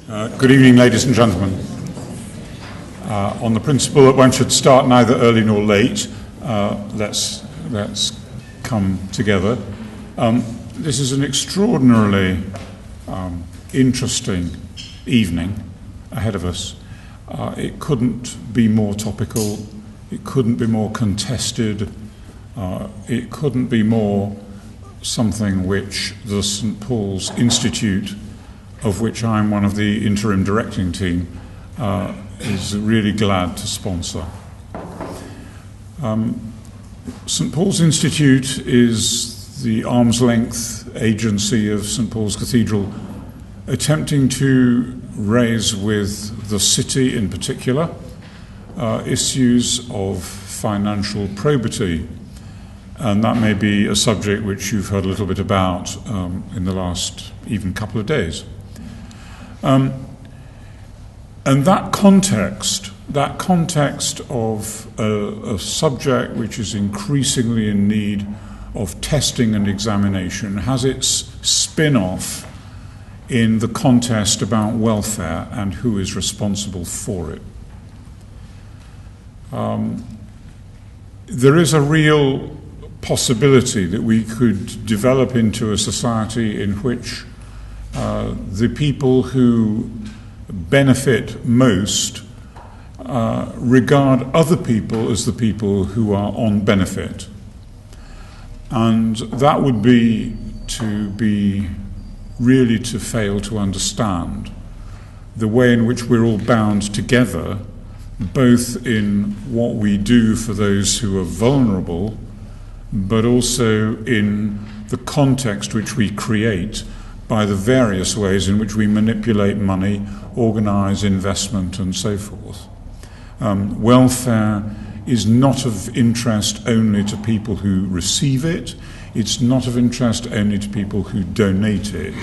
Good evening, ladies and gentlemen. On the principle that one should start neither early nor late, let's come together. This is an extraordinarily interesting evening ahead of us. It couldn't be more topical. It couldn't be more contested. It couldn't be more something which the St. Paul's Institute, of which I'm one of the interim directing team, is really glad to sponsor. St. Paul's Institute is the arm's length agency of St. Paul's Cathedral, attempting to raise with the city in particular issues of financial probity. And that may be a subject which you've heard a little bit about in the last even couple of days. And that context of a subject which is increasingly in need of testing and examination has its spin-off in the contest about welfare and who is responsible for it. There is a real possibility that we could develop into a society in which the people who benefit most regard other people as the people who are on benefit. And that would be really to fail to understand the way in which we're all bound together, both in what we do for those who are vulnerable, but also in the context which we create by the various ways in which we manipulate money, organise investment, and so forth. Welfare is not of interest only to people who receive it. It's not of interest only to people who donate it.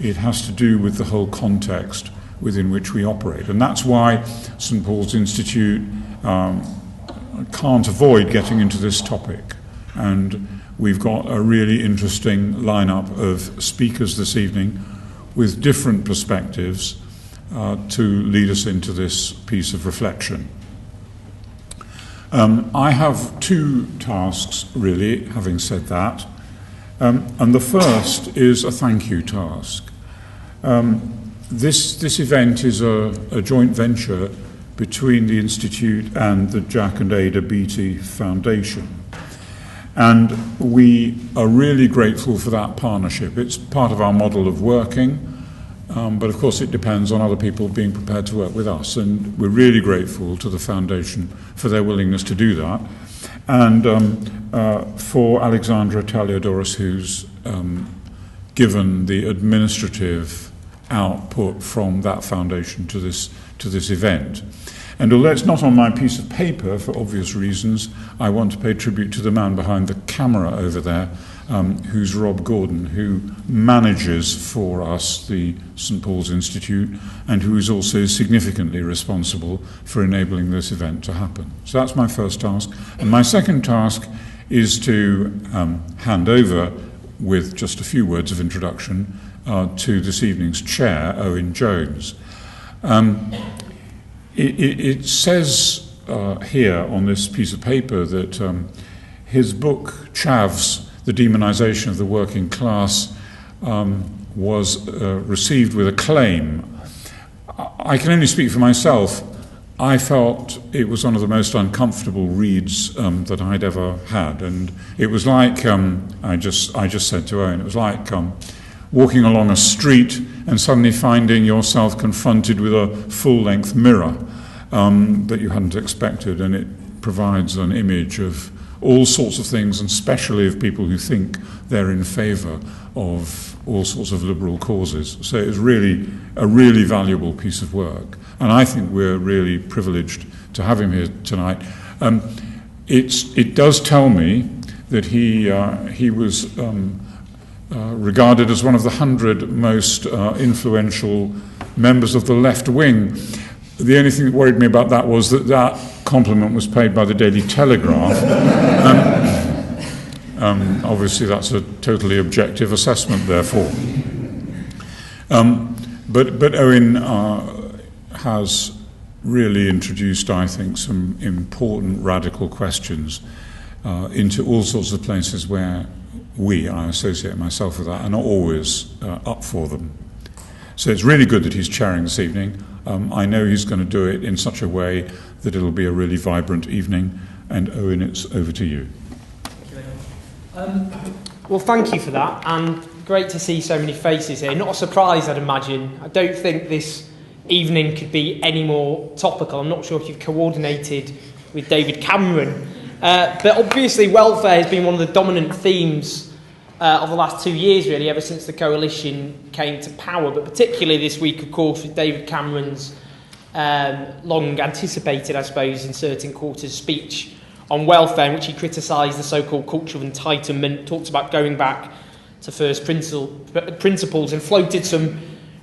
It has to do with the whole context within which we operate. And that's why St. Paul's Institute can't avoid getting into this topic. And we've got a really interesting lineup of speakers this evening with different perspectives to lead us into this piece of reflection. I have two tasks, really, having said that. And the first is a thank you task. This event is a joint venture between the Institute and the Jack and Ada Beattie Foundation. And we are really grateful for that partnership. It's part of our model of working, but of course it depends on other people being prepared to work with us. And we're really grateful to the Foundation for their willingness to do that. And for Alexandra Taliadoros, who's given the administrative output from that foundation to this event. And although it's not on my piece of paper, for obvious reasons, I want to pay tribute to the man behind the camera over there, who's Rob Gordon, who manages for us the St. Paul's Institute and who is also significantly responsible for enabling this event to happen. So that's my first task. And my second task is to hand over, with just a few words of introduction, to this evening's chair, Owen Jones. It says here on this piece of paper that his book, Chavs, The Demonisation of the Working Class, was received with acclaim. I can only speak for myself. I felt it was one of the most uncomfortable reads that I'd ever had. And it was like, I just said to Owen, it was like walking along a street and suddenly finding yourself confronted with a full-length mirror that you hadn't expected, and it provides an image of all sorts of things, and especially of people who think they're in favour of all sorts of liberal causes. So it was really a really valuable piece of work, and I think we're really privileged to have him here tonight. It does tell me that he was regarded as one of the 100 most influential members of the left wing. The only thing that worried me about that was that compliment was paid by the Daily Telegraph. Obviously, that's a totally objective assessment, therefore. But Owen has really introduced, I think, some important radical questions into all sorts of places where I associate myself with that, are not always up for them. So it's really good that he's chairing this evening. I know he's going to do it in such a way that it'll be a really vibrant evening. And Owen, it's over to you. Thank you very much. Well, thank you for that, and great to see so many faces here. Not a surprise, I'd imagine. I don't think this evening could be any more topical. I'm not sure if you've coordinated with David Cameron, but obviously welfare has been one of the dominant themes of the last 2 years, really, ever since the coalition came to power, but particularly this week, of course, with David Cameron's long anticipated, I suppose, in certain quarters speech on welfare, in which he criticised the so-called culture of entitlement, talked about going back to first principles, and floated some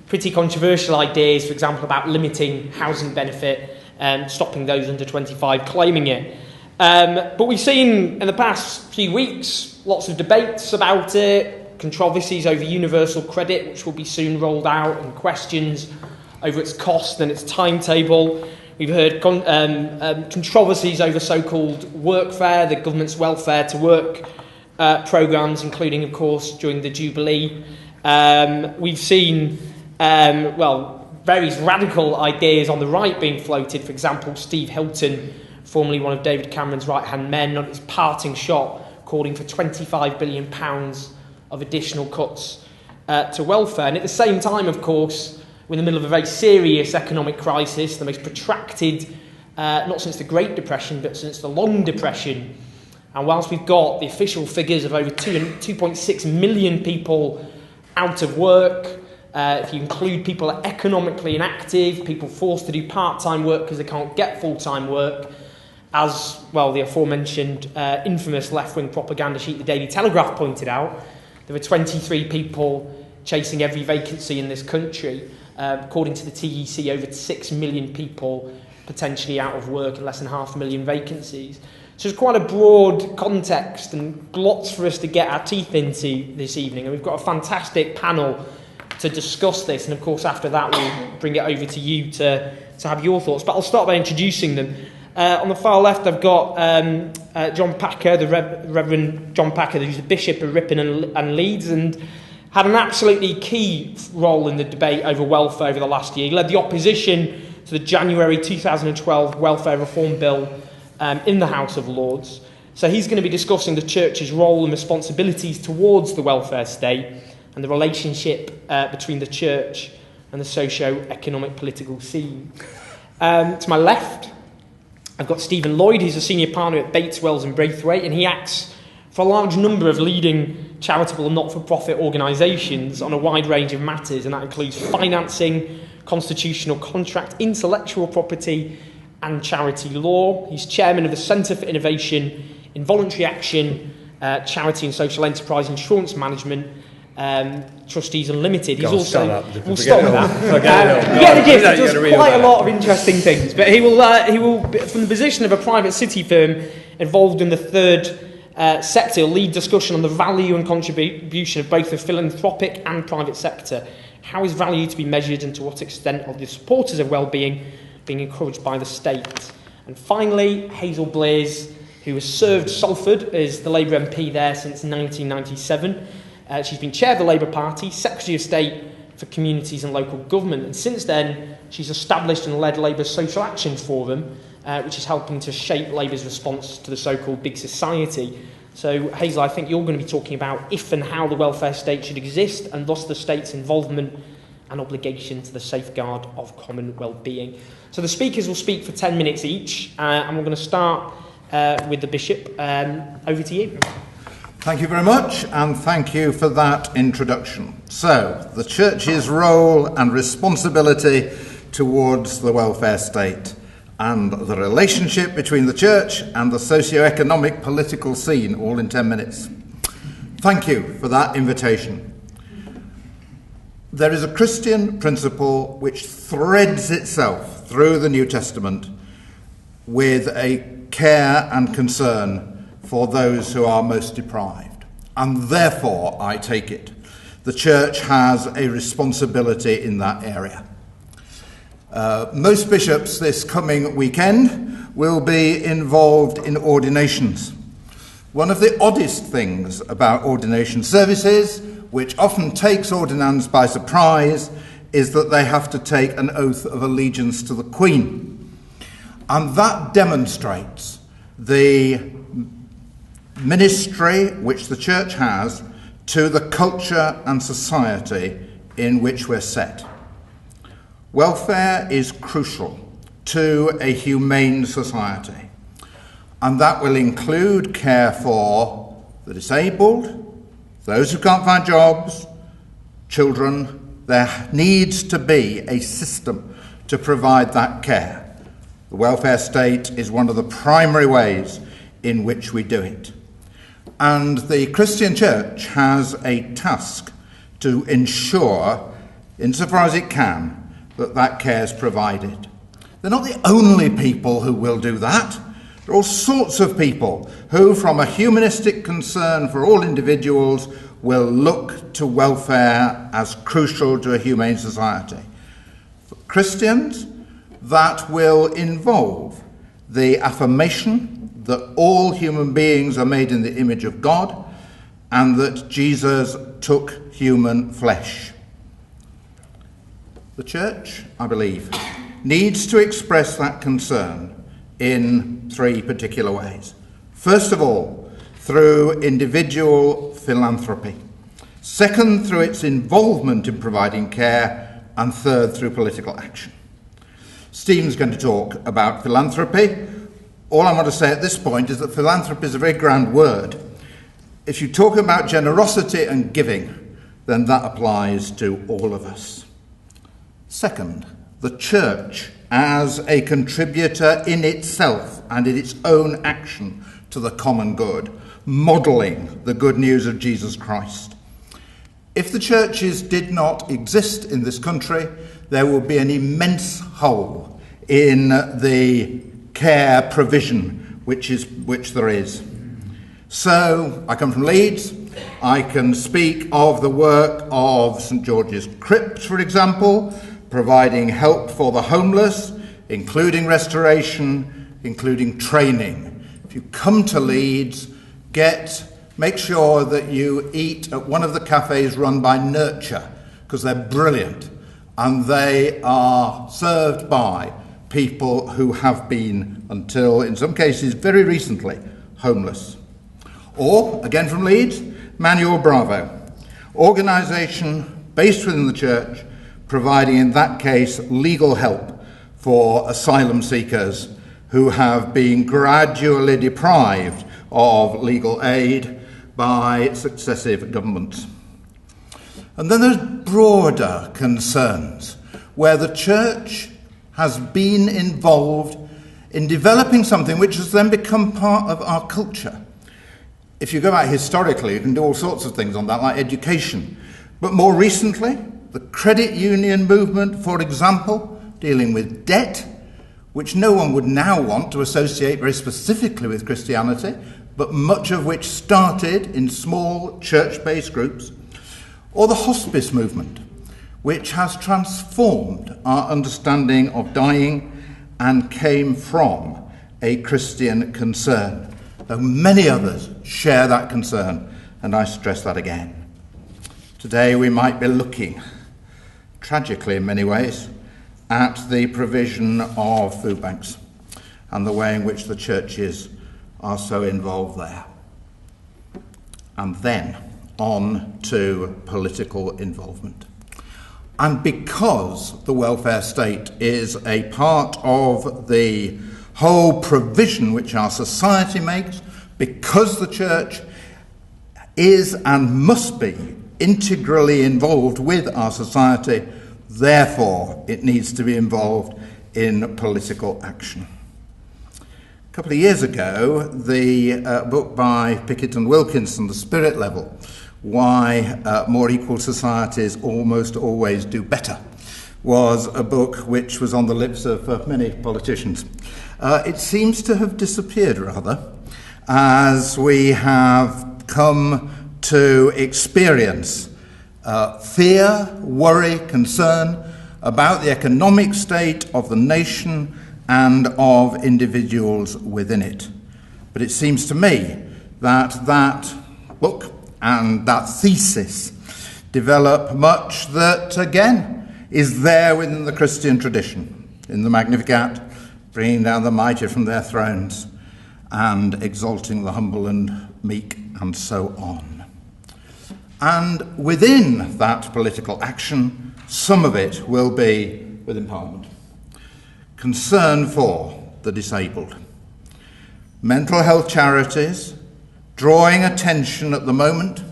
pretty controversial ideas, for example, about limiting housing benefit and stopping those under 25 claiming it. But we've seen in the past few weeks lots of debates about it, controversies over universal credit, which will be soon rolled out, and questions over its cost and its timetable. We've heard controversies over so-called workfare, the government's welfare to work programmes, including, of course, during the Jubilee. We've seen, various radical ideas on the right being floated. For example, Steve Hilton, formerly one of David Cameron's right-hand men, on his parting shot, calling for £25 billion of additional cuts to welfare. And at the same time, of course, we're in the middle of a very serious economic crisis, the most protracted, not since the Great Depression, but since the Long Depression. And whilst we've got the official figures of over 2.6 million people out of work, if you include people economically inactive, people forced to do part-time work because they can't get full-time work, as, well, the aforementioned infamous left-wing propaganda sheet, the Daily Telegraph, pointed out, there are 23 people chasing every vacancy in this country. According to the TEC, over 6 million people potentially out of work and less than 500,000 vacancies. So it's quite a broad context and lots for us to get our teeth into this evening. And we've got a fantastic panel to discuss this. And of course, after that, we'll bring it over to you to have your thoughts. But I'll start by introducing them. On the far left, I've got John Packer, the Reverend John Packer, who's the Bishop of Ripon and Leeds, and had an absolutely key role in the debate over welfare over the last year. He led the opposition to the January 2012 Welfare Reform Bill in the House of Lords. So he's going to be discussing the Church's role and responsibilities towards the welfare state and the relationship between the Church and the socio-economic political scene. To my left, I've got Stephen Lloyd, who's a senior partner at Bates, Wells and Braithwaite, and he acts for a large number of leading charitable and not-for-profit organisations on a wide range of matters, and that includes financing, constitutional contract, intellectual property and charity law. He's chairman of the Centre for Innovation in Voluntary Action, Charity and Social Enterprise Insurance Management, Trustees Unlimited. He's also... We'll stop that. You get the gist. He does quite a lot of interesting things. But he will, from the position of a private city firm involved in the third sector, lead discussion on the value and contribution of both the philanthropic and private sector. How is value to be measured, and to what extent are the supporters of wellbeing being encouraged by the state? And finally, Hazel Blears, who has served Salford as the Labour MP there since 1997. She's been chair of the Labour Party, Secretary of State for Communities and Local Government, and since then she's established and led Labour's Social Action Forum, which is helping to shape Labour's response to the so-called big society. So, Hazel, I think you're going to be talking about if and how the welfare state should exist, and thus the state's involvement and obligation to the safeguard of common well-being. So the speakers will speak for 10 minutes each, and we're going to start with the Bishop. Over to you. Thank you very much, and thank you for that introduction. So, the Church's role and responsibility towards the welfare state, and the relationship between the Church and the socio-economic political scene, all in 10 minutes. Thank you for that invitation. There is a Christian principle which threads itself through the New Testament with a care and concern for those who are most deprived. And therefore, I take it, the church has a responsibility in that area. Most bishops this coming weekend will be involved in ordinations. One of the oddest things about ordination services, which often takes ordinands by surprise, is that they have to take an oath of allegiance to the Queen. And that demonstrates the ministry which the church has to the culture and society in which we're set. Welfare is crucial to a humane society, and that will include care for the disabled, those who can't find jobs, children. There needs to be a system to provide that care. The welfare state is one of the primary ways in which we do it. And the Christian church has a task to ensure, insofar as it can, that that care is provided. They're not the only people who will do that. There are all sorts of people who, from a humanistic concern for all individuals, will look to welfare as crucial to a humane society. For Christians, that will involve the affirmation that all human beings are made in the image of God and that Jesus took human flesh. The church, I believe, needs to express that concern in three particular ways. First of all, through individual philanthropy. Second, through its involvement in providing care. And third, through political action. Stephen's going to talk about philanthropy. All I want to say at this point is that philanthropy is a very grand word. If you talk about generosity and giving, then that applies to all of us. Second, the church as a contributor in itself and in its own action to the common good, modelling the good news of Jesus Christ. If the churches did not exist in this country, there would be an immense hole in the care provision which there is. So, I come from Leeds. I can speak of the work of St George's Crypt, for example, providing help for the homeless, including restoration, including training. If you come to Leeds, make sure that you eat at one of the cafes run by Nurture, because they're brilliant, and they are served by people who have been, until in some cases very recently, homeless. Or, again from Leeds, Manuel Bravo, organisation based within the church, providing in that case legal help for asylum seekers who have been gradually deprived of legal aid by successive governments. And then there's broader concerns where the church has been involved in developing something which has then become part of our culture. If you go back historically, you can do all sorts of things on that, like education. But more recently, the credit union movement, for example, dealing with debt, which no one would now want to associate very specifically with Christianity, but much of which started in small church-based groups, or the hospice movement, which has transformed our understanding of dying and came from a Christian concern. Though many others share that concern, and I stress that again. Today we might be looking, tragically in many ways, at the provision of food banks and the way in which the churches are so involved there. And then on to political involvement. And because the welfare state is a part of the whole provision which our society makes, because the church is and must be integrally involved with our society, therefore it needs to be involved in political action. A couple of years ago, the book by Pickett and Wilkinson, The Spirit Level, Why More Equal Societies Almost Always Do Better, was a book which was on the lips of many politicians. It seems to have disappeared, rather, as we have come to experience fear, worry, concern about the economic state of the nation and of individuals within it. But it seems to me that that book and that thesis develop much that, again, is there within the Christian tradition, in the Magnificat, bringing down the mighty from their thrones and exalting the humble and meek, and so on. And within that political action, some of it will be within Parliament. Concern for the disabled. Mental health charities drawing attention at the moment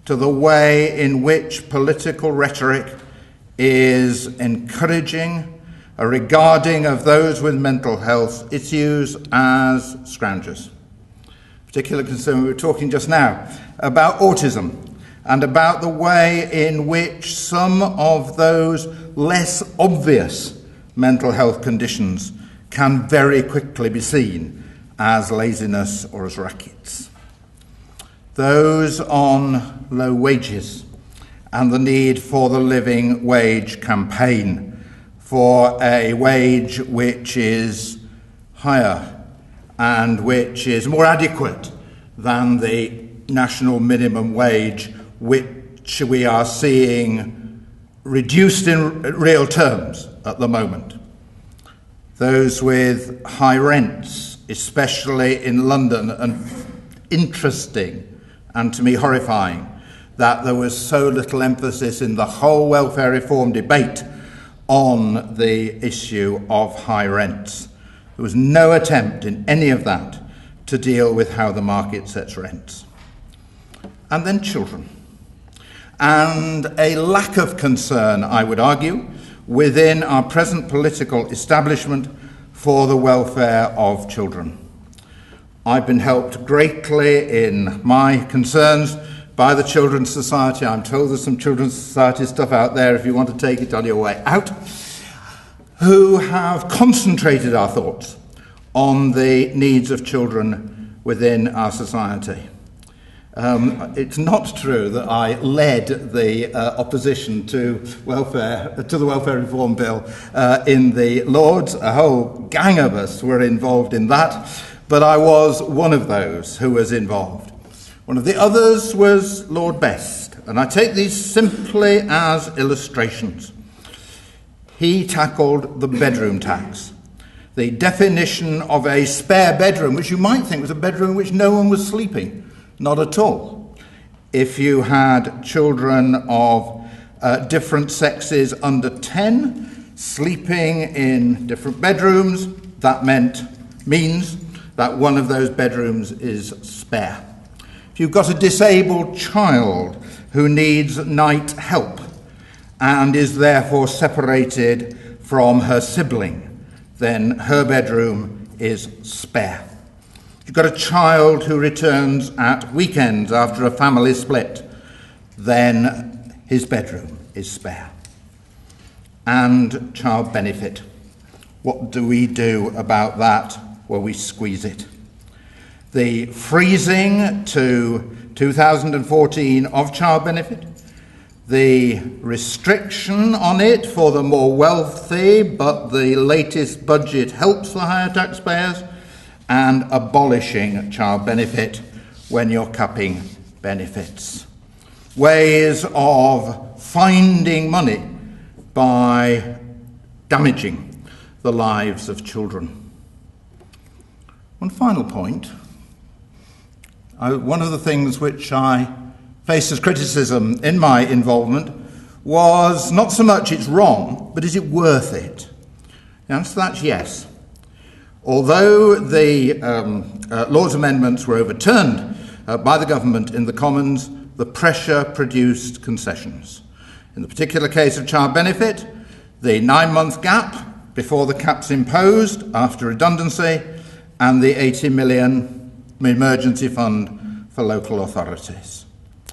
to the way in which political rhetoric is encouraging a regarding of those with mental health issues as scroungers. Particular concern, we were talking just now about autism and about the way in which some of those less obvious mental health conditions can very quickly be seen as laziness or as rackets. Those on low wages and the need for the living wage campaign, for a wage which is higher and which is more adequate than the national minimum wage, which we are seeing reduced in real terms at the moment. Those with high rents, especially in London, and interesting and to me horrifying that there was so little emphasis in the whole welfare reform debate on the issue of high rents. There was no attempt in any of that to deal with how the market sets rents. And then children. And a lack of concern, I would argue, within our present political establishment for the welfare of children. I've been helped greatly in my concerns by the Children's Society. I'm told there's some Children's Society stuff out there if you want to take it on your way out, who have concentrated our thoughts on the needs of children within our society. It's not true that I led the opposition to the welfare reform bill in the Lords. A whole gang of us were involved in that, but I was one of those who was involved. One of the others was Lord Best, and I take these simply as illustrations. He tackled the bedroom tax, the definition of a spare bedroom, which you might think was a bedroom in which no one was sleeping. Not at all. If you had children of different sexes under 10 sleeping in different bedrooms, that means that one of those bedrooms is spare. If you've got a disabled child who needs night help and is therefore separated from her sibling, then her bedroom is spare. If you've got a child who returns at weekends after a family split, then his bedroom is spare. And child benefit. What do we do about that? Well, we squeeze it. The freezing to 2014 of child benefit, the restriction on it for the more wealthy, but the latest budget helps the higher taxpayers, and abolishing child benefit when you're capping benefits. Ways of finding money by damaging the lives of children. One final point. One of the things which I faced as criticism in my involvement was not so much it's wrong, but is it worth it? The answer to that's yes. Although the Lord's amendments were overturned by the government in the Commons, the pressure produced concessions. In the particular case of child benefit, the 9-month gap before the cap's imposed after redundancy, and the 80 million emergency fund for local authorities.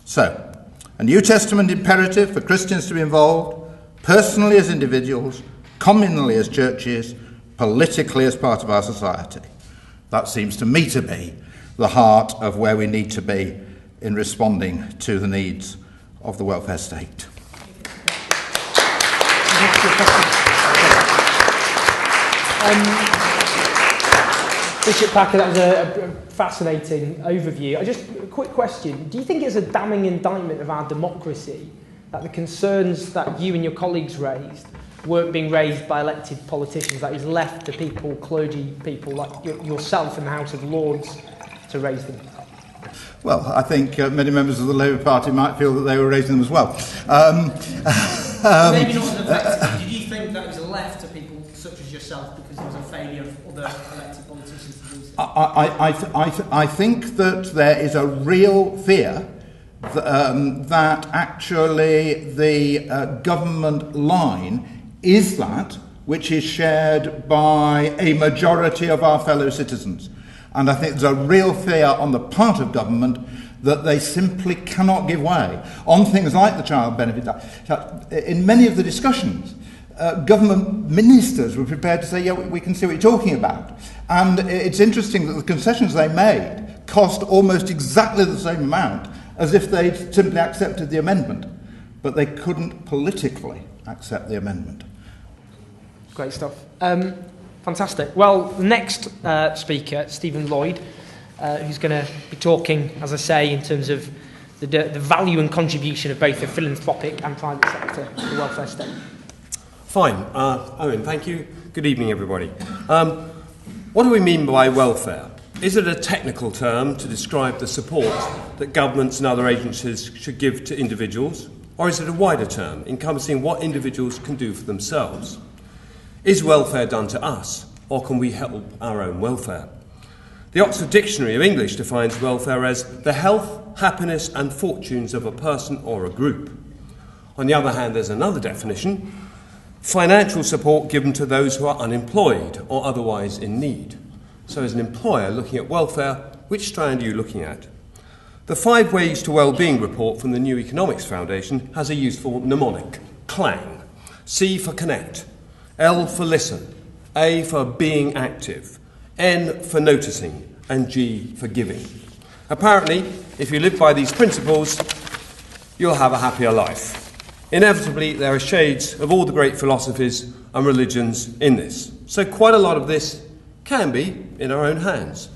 So, a New Testament imperative for Christians to be involved, personally as individuals, communally as churches, politically as part of our society. That seems to me to be the heart of where we need to be in responding to the needs of the welfare state. Bishop Packer, that was a fascinating overview. Just a quick question. Do you think it's a damning indictment of our democracy that the concerns that you and your colleagues raised weren't being raised by elected politicians, that it was left to people, clergy people like yourself in the House of Lords to raise them? Well, I think many members of the Labour Party might feel that they were raising them as well. Maybe not as effectively. Did you think that it was left to people such as yourself because there was a failure of other elected politicians to do so? I think that there is a real fear that actually the government line is that which is shared by a majority of our fellow citizens. And I think there's a real fear on the part of government that they simply cannot give way on things like the child benefit tax. In many of the discussions, government ministers were prepared to say, yeah, we can see what you're talking about. And it's interesting that the concessions they made cost almost exactly the same amount as if they'd simply accepted the amendment. But they couldn't politically accept the amendment. Great stuff. Fantastic. Well, the next speaker, Stephen Lloyd, who's going to be talking, as I say, in terms of the value and contribution of both the philanthropic and private sector to the welfare state. Fine. Owen, thank you. Good evening, everybody. What do we mean by welfare? Is it a technical term to describe the support that governments and other agencies should give to individuals? Or is it a wider term, encompassing what individuals can do for themselves? Is welfare done to us, or can we help our own welfare? The Oxford Dictionary of English defines welfare as the health, happiness and fortunes of a person or a group. On the other hand, there's another definition: financial support given to those who are unemployed or otherwise in need. So as an employer looking at welfare, which strand are you looking at? The 5 Ways to Wellbeing report from the New Economics Foundation has a useful mnemonic: clang. C for connect, L for listen, A for being active, N for noticing, and G for giving. Apparently, if you live by these principles, you'll have a happier life. Inevitably, there are shades of all the great philosophies and religions in this. So quite a lot of this can be in our own hands.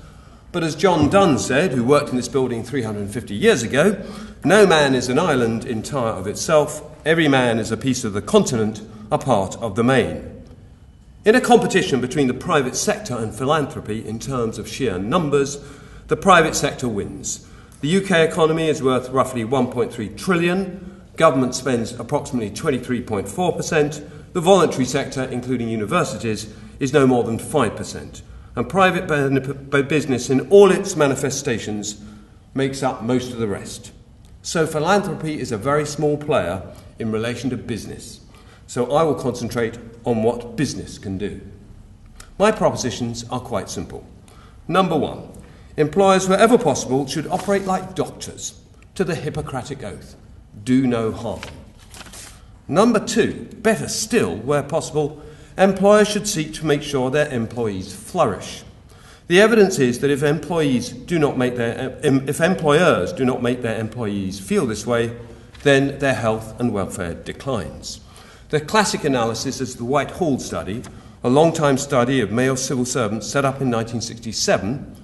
But as John Donne said, who worked in this building 350 years ago, no man is an island entire of itself. Every man is a piece of the continent, a part of the main. In a competition between the private sector and philanthropy in terms of sheer numbers, the private sector wins. The UK economy is worth roughly 1.3 trillion. Government spends approximately 23.4%. The voluntary sector, including universities, is no more than 5%. And private business in all its manifestations makes up most of the rest. So philanthropy is a very small player in relation to business. So I will concentrate on what business can do. My propositions are quite simple. Number 1, employers wherever possible should operate like doctors, to the Hippocratic Oath: do no harm. Number 2, better still, where possible, employers should seek to make sure their employees flourish. The evidence is that if employers do not make their employees feel this way, then their health and welfare declines. The classic analysis is the Whitehall study, a long-time study of male civil servants set up in 1967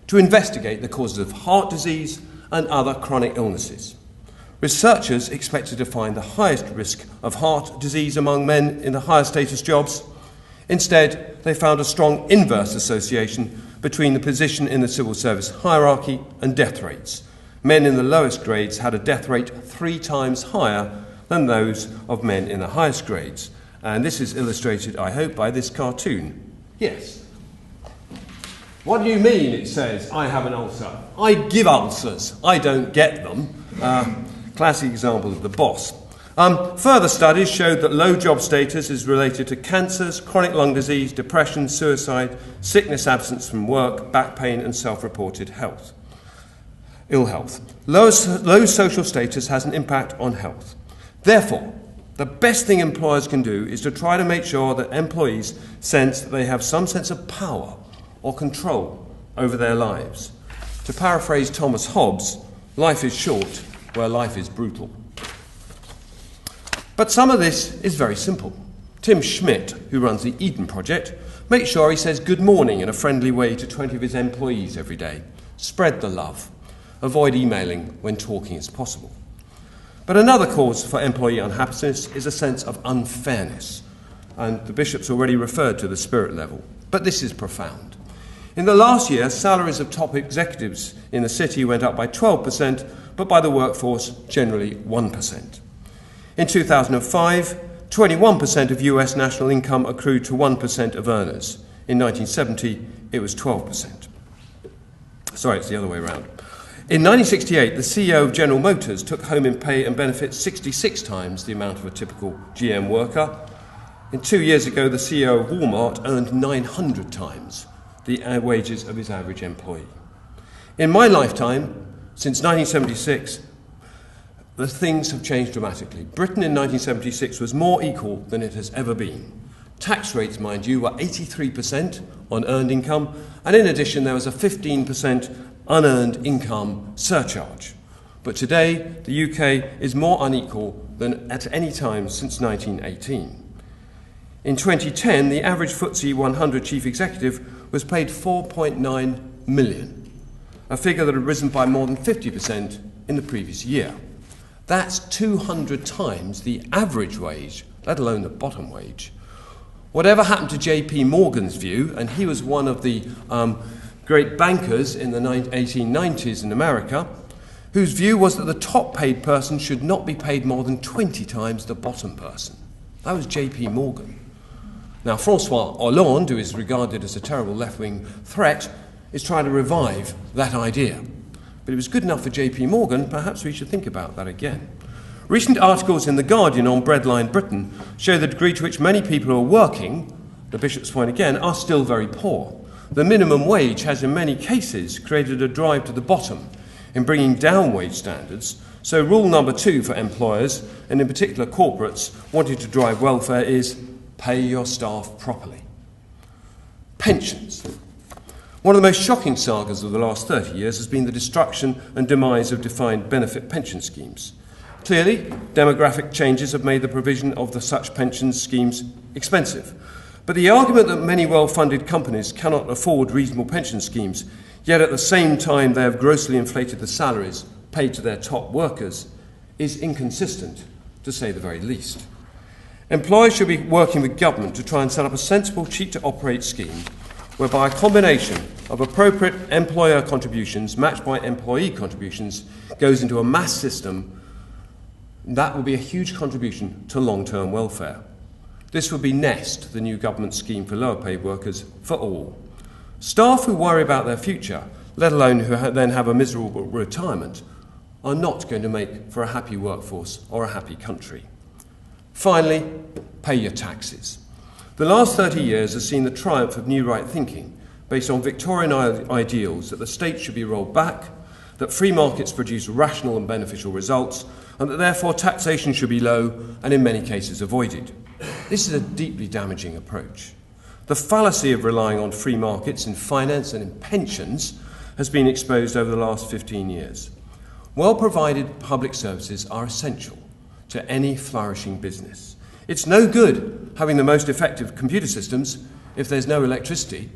to investigate the causes of heart disease and other chronic illnesses. Researchers expected to find the highest risk of heart disease among men in the higher status jobs. Instead, they found a strong inverse association between the position in the civil service hierarchy and death rates. Men in the lowest grades had a death rate 3 times higher than those of men in the highest grades. And this is illustrated, I hope, by this cartoon. Yes. What do you mean, it says, I have an ulcer? I give ulcers. I don't get them. Classic example of the boss. Further studies showed that low job status is related to cancers, chronic lung disease, depression, suicide, sickness, absence from work, back pain and self-reported ill health. Low social status has an impact on health. Therefore, the best thing employers can do is to try to make sure that employees sense that they have some sense of power or control over their lives. To paraphrase Thomas Hobbes, life is short where life is brutal. But some of this is very simple. Tim Schmidt, who runs the Eden Project, makes sure he says good morning in a friendly way to 20 of his employees every day. Spread the love. Avoid emailing when talking is possible. But another cause for employee unhappiness is a sense of unfairness. And the bishop's already referred to the spirit level. But this is profound. In the last year, salaries of top executives in the city went up by 12%, but by the workforce, generally 1%. In 2005, 21% of US national income accrued to 1% of earners. In 1970, it was 12%. Sorry, it's the other way around. In 1968, the CEO of General Motors took home in pay and benefits 66 times the amount of a typical GM worker. And 2 years ago, the CEO of Walmart earned 900 times the wages of his average employee. In my lifetime, since 1976, the things have changed dramatically. Britain in 1976 was more equal than it has ever been. Tax rates, mind you, were 83% on earned income, and in addition there was a 15% unearned income surcharge. But today, the UK is more unequal than at any time since 1918. In 2010, the average FTSE 100 chief executive was paid £4.9 million, a figure that had risen by more than 50% in the previous year. That's 200 times the average wage, let alone the bottom wage. Whatever happened to J.P. Morgan's view, and he was one of the great bankers in the 1890s in America, whose view was that the top paid person should not be paid more than 20 times the bottom person. That was J.P. Morgan. Now, Francois Hollande, who is regarded as a terrible left-wing threat, is trying to revive that idea. But it was good enough for J.P. Morgan, perhaps we should think about that again. Recent articles in The Guardian on Breadline Britain show the degree to which many people who are working, the Bishop's point again, are still very poor. The minimum wage has in many cases created a drive to the bottom in bringing down wage standards. So rule number 2 for employers, and in particular corporates, wanting to drive welfare is pay your staff properly. Pensions. One of the most shocking sagas of the last 30 years has been the destruction and demise of defined benefit pension schemes. Clearly, demographic changes have made the provision of such pension schemes expensive. But the argument that many well-funded companies cannot afford reasonable pension schemes, yet at the same time they have grossly inflated the salaries paid to their top workers, is inconsistent, to say the very least. Employers should be working with government to try and set up a sensible, cheap-to-operate scheme whereby a combination of appropriate employer contributions matched by employee contributions goes into a mass system. That will be a huge contribution to long-term welfare. This would be Nest, the new government scheme for lower-paid workers, for all. Staff who worry about their future, let alone who then have a miserable retirement, are not going to make for a happy workforce or a happy country. Finally, pay your taxes. The last 30 years has seen the triumph of new right thinking based on Victorian ideals that the state should be rolled back, that free markets produce rational and beneficial results, and that therefore taxation should be low and in many cases avoided. This is a deeply damaging approach. The fallacy of relying on free markets in finance and in pensions has been exposed over the last 15 years. Well-provided public services are essential to any flourishing business. It's no good having the most effective computer systems if there's no electricity.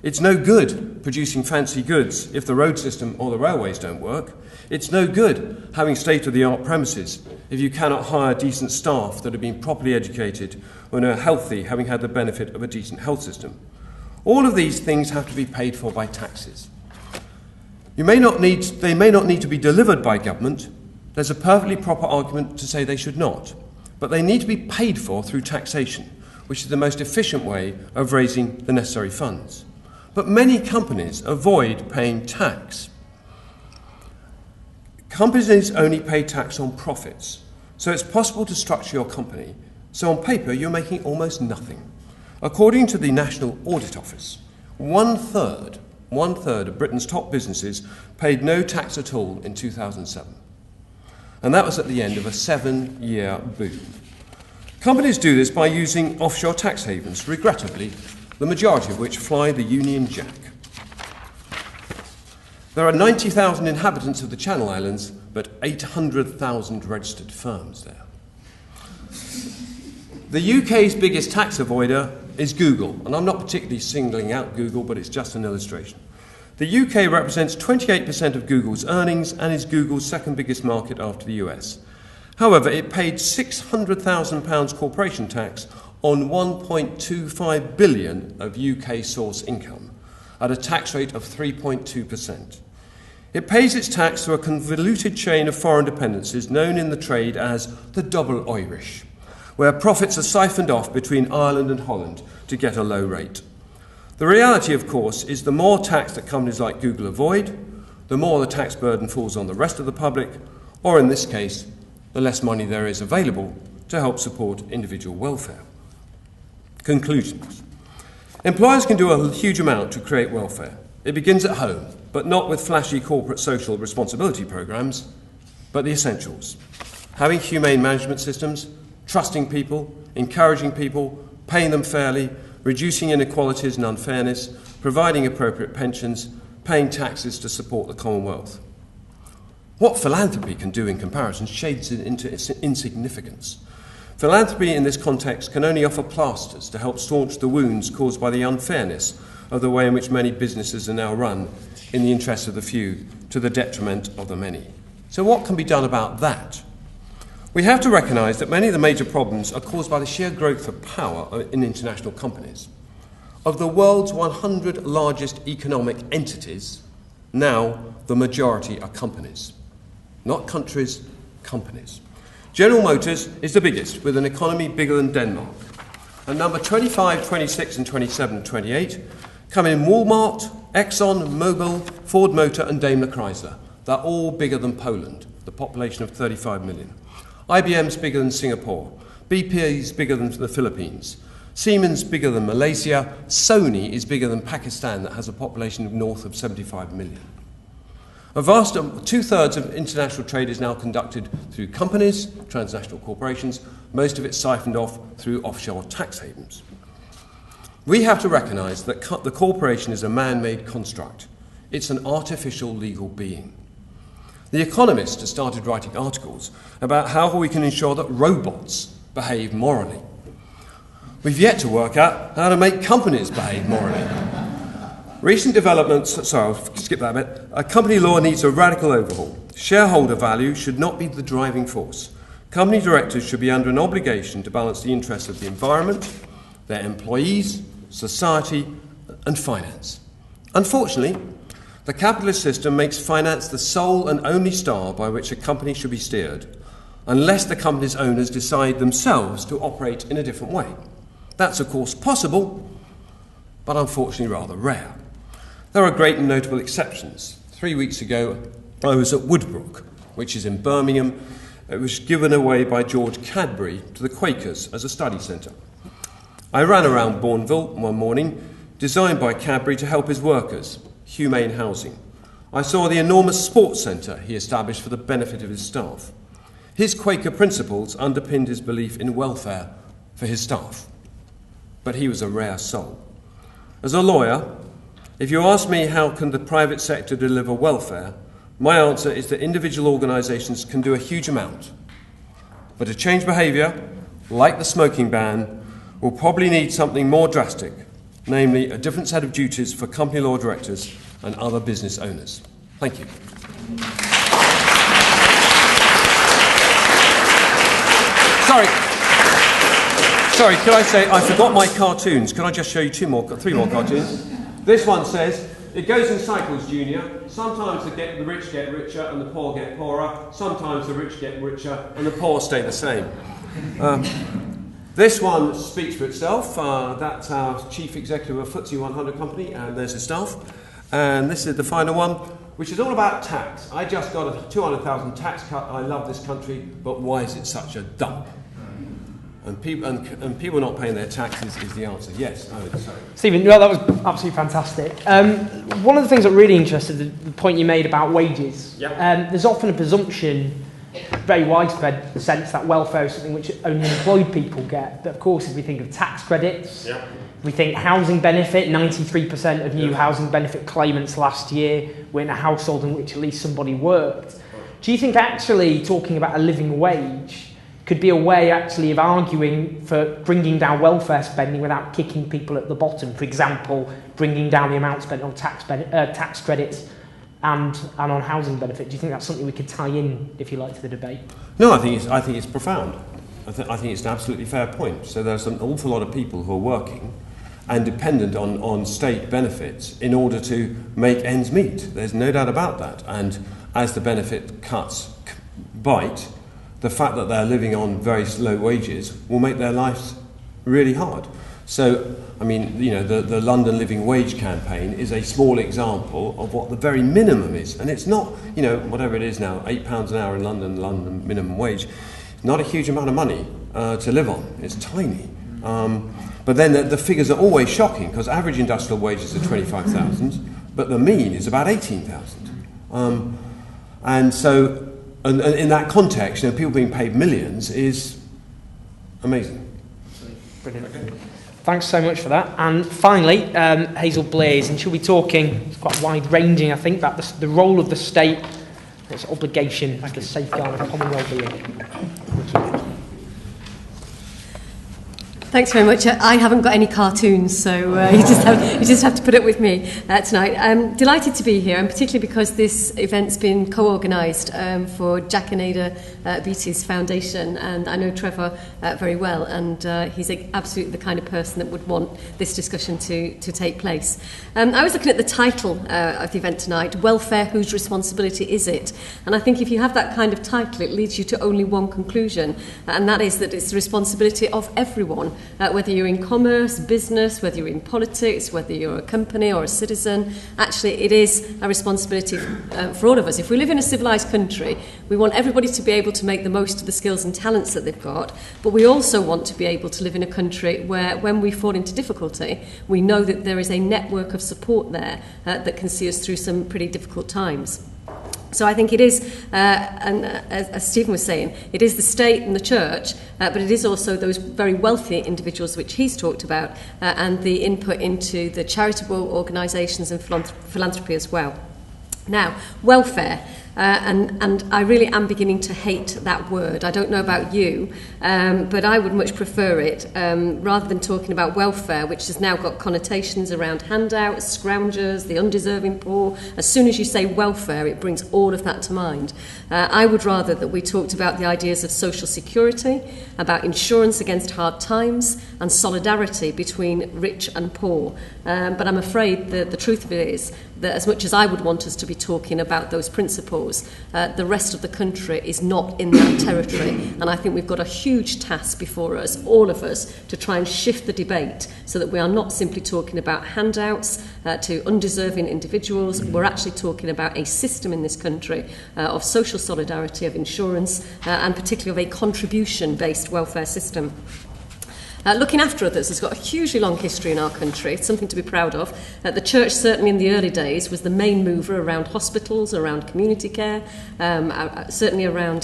It's no good producing fancy goods if the road system or the railways don't work. It's no good having state-of-the-art premises if you cannot hire decent staff that have been properly educated and are healthy, having had the benefit of a decent health system. All of these things have to be paid for by taxes. They may not need to be delivered by government. There's a perfectly proper argument to say they should not. But they need to be paid for through taxation, which is the most efficient way of raising the necessary funds. But many companies avoid paying tax. Companies only pay tax on profits, so it's possible to structure your company so on paper you're making almost nothing. According to the National Audit Office, one-third of Britain's top businesses paid no tax at all in 2007. And that was at the end of a 7-year boom. Companies do this by using offshore tax havens, regrettably, the majority of which fly the Union Jack. There are 90,000 inhabitants of the Channel Islands, but 800,000 registered firms there. The UK's biggest tax avoider is Google, and I'm not particularly singling out Google, but it's just an illustration. The UK represents 28% of Google's earnings and is Google's second biggest market after the US. However, it paid £600,000 corporation tax on 1.25 billion of UK source income at a tax rate of 3.2%. It pays its tax through a convoluted chain of foreign dependencies known in the trade as the double Irish, where profits are siphoned off between Ireland and Holland to get a low rate. The reality, of course, is the more tax that companies like Google avoid, the more the tax burden falls on the rest of the public, or in this case, the less money there is available to help support individual welfare. Conclusions. Employers can do a huge amount to create welfare. It begins at home, but not with flashy corporate social responsibility programs, but the essentials. Having humane management systems, trusting people, encouraging people, paying them fairly, reducing inequalities and unfairness, providing appropriate pensions, paying taxes to support the Commonwealth. What philanthropy can do in comparison shades it into insignificance. Philanthropy in this context can only offer plasters to help staunch the wounds caused by the unfairness of the way in which many businesses are now run in the interests of the few to the detriment of the many. So what can be done about that? We have to recognise that many of the major problems are caused by the sheer growth of power in international companies. Of the world's 100 largest economic entities, now the majority are companies. Not countries, companies. General Motors is the biggest, with an economy bigger than Denmark. And number 25, 26 and 27 and 28 come in Walmart, Exxon, Mobil, Ford Motor and Daimler Chrysler. They're all bigger than Poland, the population of 35 million. IBM's bigger than Singapore. BP's bigger than the Philippines. Siemens bigger than Malaysia. Sony is bigger than Pakistan, that has a population of north of 75 million. A vast two-thirds of international trade is now conducted through companies, transnational corporations, most of it siphoned off through offshore tax havens. We have to recognise that the corporation is a man-made construct. It's an artificial legal being. The Economist has started writing articles about how we can ensure that robots behave morally. We've yet to work out how to make companies behave morally. Recent developments, sorry, I'll skip that bit. Company law needs a radical overhaul. Shareholder value should not be the driving force. Company directors should be under an obligation to balance the interests of the environment, their employees, society, and finance. Unfortunately, the capitalist system makes finance the sole and only star by which a company should be steered, unless the company's owners decide themselves to operate in a different way. That's, of course, possible, but unfortunately rather rare. There are great and notable exceptions. 3 weeks ago, I was at Woodbrook, which is in Birmingham. It was given away by George Cadbury to the Quakers as a study centre. I ran around Bourneville one morning, designed by Cadbury to help his workers, humane housing. I saw the enormous sports centre he established for the benefit of his staff. His Quaker principles underpinned his belief in welfare for his staff. But he was a rare soul. As a lawyer, if you ask me how can the private sector deliver welfare, my answer is that individual organisations can do a huge amount. But to change behaviour, like the smoking ban, will probably need something more drastic, namely a different set of duties for company law directors and other business owners. Thank you. Sorry, could I say, I forgot my cartoons. Can I just show you three more cartoons? This one says, it goes in cycles, Junior. Sometimes the rich get richer and the poor get poorer. Sometimes the rich get richer and the poor stay the same. This one speaks for itself. That's our chief executive of FTSE 100 company, and there's his staff. And this is the final one, which is all about tax. I just got a 200,000 tax cut. I love this country, but why is it such a dump? And people not paying their taxes is the answer. Yes. Sorry. Stephen, well, that was absolutely fantastic. One of the things that really interested, the point you made about wages. Yeah. There's often a presumption, very widespread, the sense that welfare is something which only employed people get. But of course, if we think of tax credits, we think housing benefit, 93% of new housing benefit claimants last year were in a household in which at least somebody worked. Do you think actually talking about a living wage could be a way actually of arguing for bringing down welfare spending without kicking people at the bottom. For example, bringing down the amount spent on tax credits and on housing benefit. Do you think that's something we could tie in, if you like, to the debate? No, I think it's profound. I think it's an absolutely fair point. So there's an awful lot of people who are working and dependent on state benefits in order to make ends meet. There's no doubt about that. And as the benefit cuts bite, the fact that they're living on very low wages will make their lives really hard. So, I mean, you know, the London Living Wage campaign is a small example of what the very minimum is. And it's not, you know, whatever it is now, £8 an hour in London minimum wage, not a huge amount of money to live on. It's tiny. But then the figures are always shocking, because average industrial wages are 25,000, but the mean is about 18,000. And so, and in that context, you know, people being paid millions is amazing. Brilliant. Thanks so much for that. And finally, Hazel Blears, and she'll be talking, it's quite wide-ranging, I think, about the role of the state, its obligation to safeguard common well-being. Thank you. Thanks very much. I haven't got any cartoons, so you just have to put up with me tonight. I'm delighted to be here, and particularly because this event's been co-organised for Jack and Ada Beattie's foundation, and I know Trevor very well, and he's absolutely the kind of person that would want this discussion to take place. I was looking at the title of the event tonight, Welfare, Whose Responsibility Is It? And I think if you have that kind of title, it leads you to only one conclusion, and that is that it's the responsibility of everyone. Whether you're in commerce, business, whether you're in politics, whether you're a company or a citizen, actually it is a responsibility for all of us. If we live in a civilised country, we want everybody to be able to make the most of the skills and talents that they've got, but we also want to be able to live in a country where when we fall into difficulty, we know that there is a network of support there that can see us through some pretty difficult times. So I think it is, and as Stephen was saying, it is the state and the church, but it is also those very wealthy individuals which he's talked about, and the input into the charitable organisations and philanthropy as well. Now, welfare. And I really am beginning to hate that word. I don't know about you, but I would much prefer it rather than talking about welfare, which has now got connotations around handouts, scroungers, the undeserving poor. As soon as you say welfare, it brings all of that to mind. I would rather that we talked about the ideas of social security, about insurance against hard times, and solidarity between rich and poor. But I'm afraid that the truth of it is that as much as I would want us to be talking about those principles, the rest of the country is not in that territory, and I think we've got a huge task before us, all of us, to try and shift the debate so that we are not simply talking about handouts to undeserving individuals. We're actually talking about a system in this country of social solidarity, of insurance, and particularly of a contribution-based welfare system. Looking after others has got a hugely long history in our country. It's something to be proud of. The church, certainly in the early days, was the main mover around hospitals, around community care, certainly around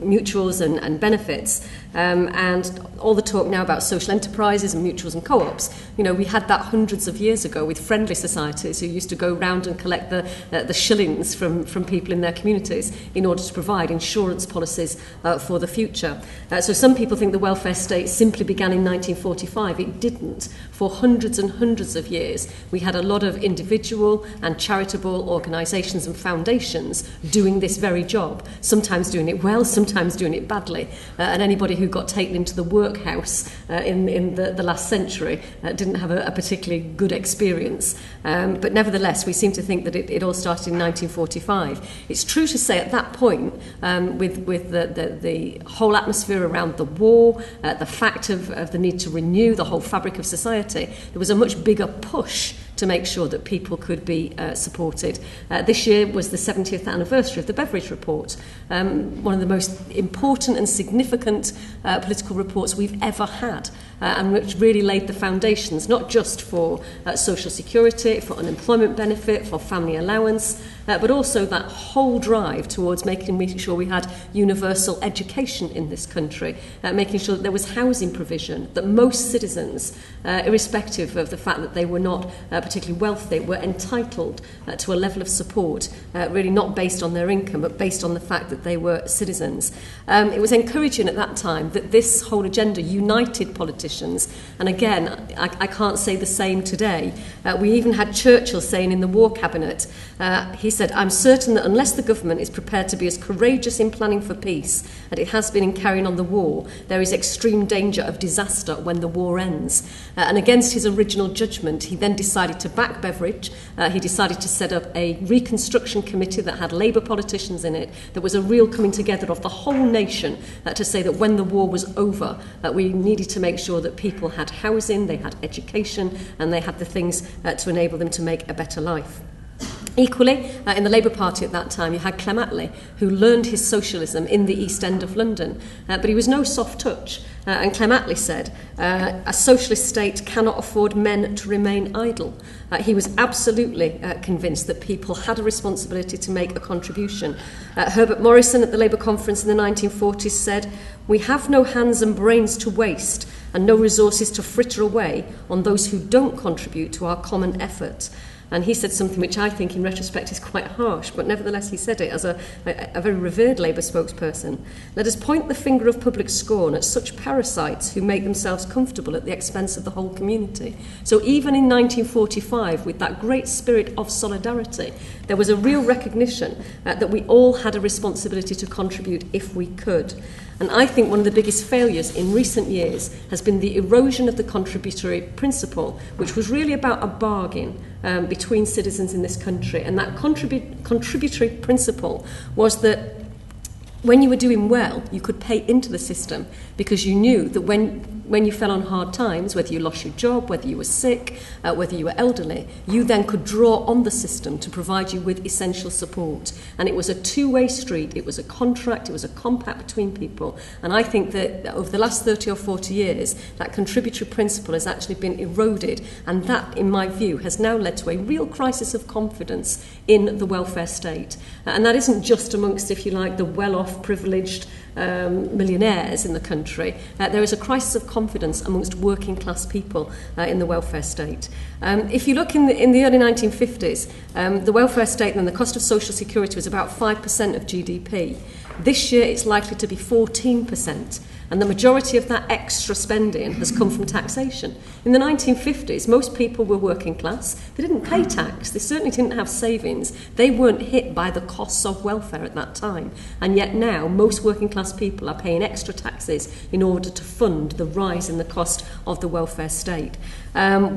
mutuals and benefits. And all the talk now about social enterprises and mutuals and co-ops, you know, we had that hundreds of years ago with friendly societies who used to go round and collect the shillings from people in their communities in order to provide insurance policies for the future. So some people think the welfare state simply began in 1945. It didn't. For hundreds and hundreds of years, we had a lot of individual and charitable organisations and foundations doing this very job, sometimes doing it well, sometimes doing it badly. And anybody who got taken into the workhouse in the last century didn't have a particularly good experience. But nevertheless, we seem to think that it all started in 1945. It's true to say at that point, with the whole atmosphere around the war, the fact of the need to renew the whole fabric of society, there was a much bigger push to make sure that people could be supported. This year was the 70th anniversary of the Beveridge Report, one of the most important and significant political reports we've ever had, and which really laid the foundations, not just for social security, for unemployment benefit, for family allowance, but also that whole drive towards making sure we had universal education in this country, making sure that there was housing provision, that most citizens, irrespective of the fact that they were not particularly wealthy, were entitled to a level of support, really not based on their income, but based on the fact that they were citizens. It was encouraging at that time that this whole agenda united politicians, and again, I can't say the same today. We even had Churchill saying in the War Cabinet, he said, "I'm certain that unless the government is prepared to be as courageous in planning for peace as it has been in carrying on the war, there is extreme danger of disaster when the war ends." And against his original judgment, he then decided to back Beveridge. He decided to set up a reconstruction committee that had Labour politicians in it. There was a real coming together of the whole nation to say that when the war was over, we needed to make sure that people had housing, they had education, and they had the things to enable them to make a better life. Equally, in the Labour Party at that time, you had Clem Attlee, who learned his socialism in the East End of London. But he was no soft touch. And Clem Attlee said, a socialist state cannot afford men to remain idle. He was absolutely convinced that people had a responsibility to make a contribution. Herbert Morrison at the Labour conference in the 1940s said, "We have no hands and brains to waste and no resources to fritter away on those who don't contribute to our common effort." And he said something which I think in retrospect is quite harsh, but nevertheless he said it as a very revered Labour spokesperson. "Let us point the finger of public scorn at such parasites who make themselves comfortable at the expense of the whole community." So even in 1945, with that great spirit of solidarity, there was a real recognition that we all had a responsibility to contribute if we could. And I think one of the biggest failures in recent years has been the erosion of the contributory principle, which was really about a bargain between citizens in this country. And that contributory principle was that when you were doing well, you could pay into the system because you knew that when you fell on hard times, whether you lost your job, whether you were sick, whether you were elderly, you then could draw on the system to provide you with essential support. And it was a two-way street. It was a contract. It was a compact between people. And I think that over the last 30 or 40 years, that contributory principle has actually been eroded. And that, in my view, has now led to a real crisis of confidence in the welfare state. And that isn't just amongst, if you like, the well-off, privileged millionaires in the country. There is a crisis of confidence amongst working class people in the welfare state. If you look in the early 1950s, the welfare state and the cost of social security was about 5% of GDP. This year it's likely to be 14%. And the majority of that extra spending has come from taxation. In the 1950s, most people were working class. They didn't pay tax. They certainly didn't have savings. They weren't hit by the costs of welfare at that time. And yet now, most working class people are paying extra taxes in order to fund the rise in the cost of the welfare state.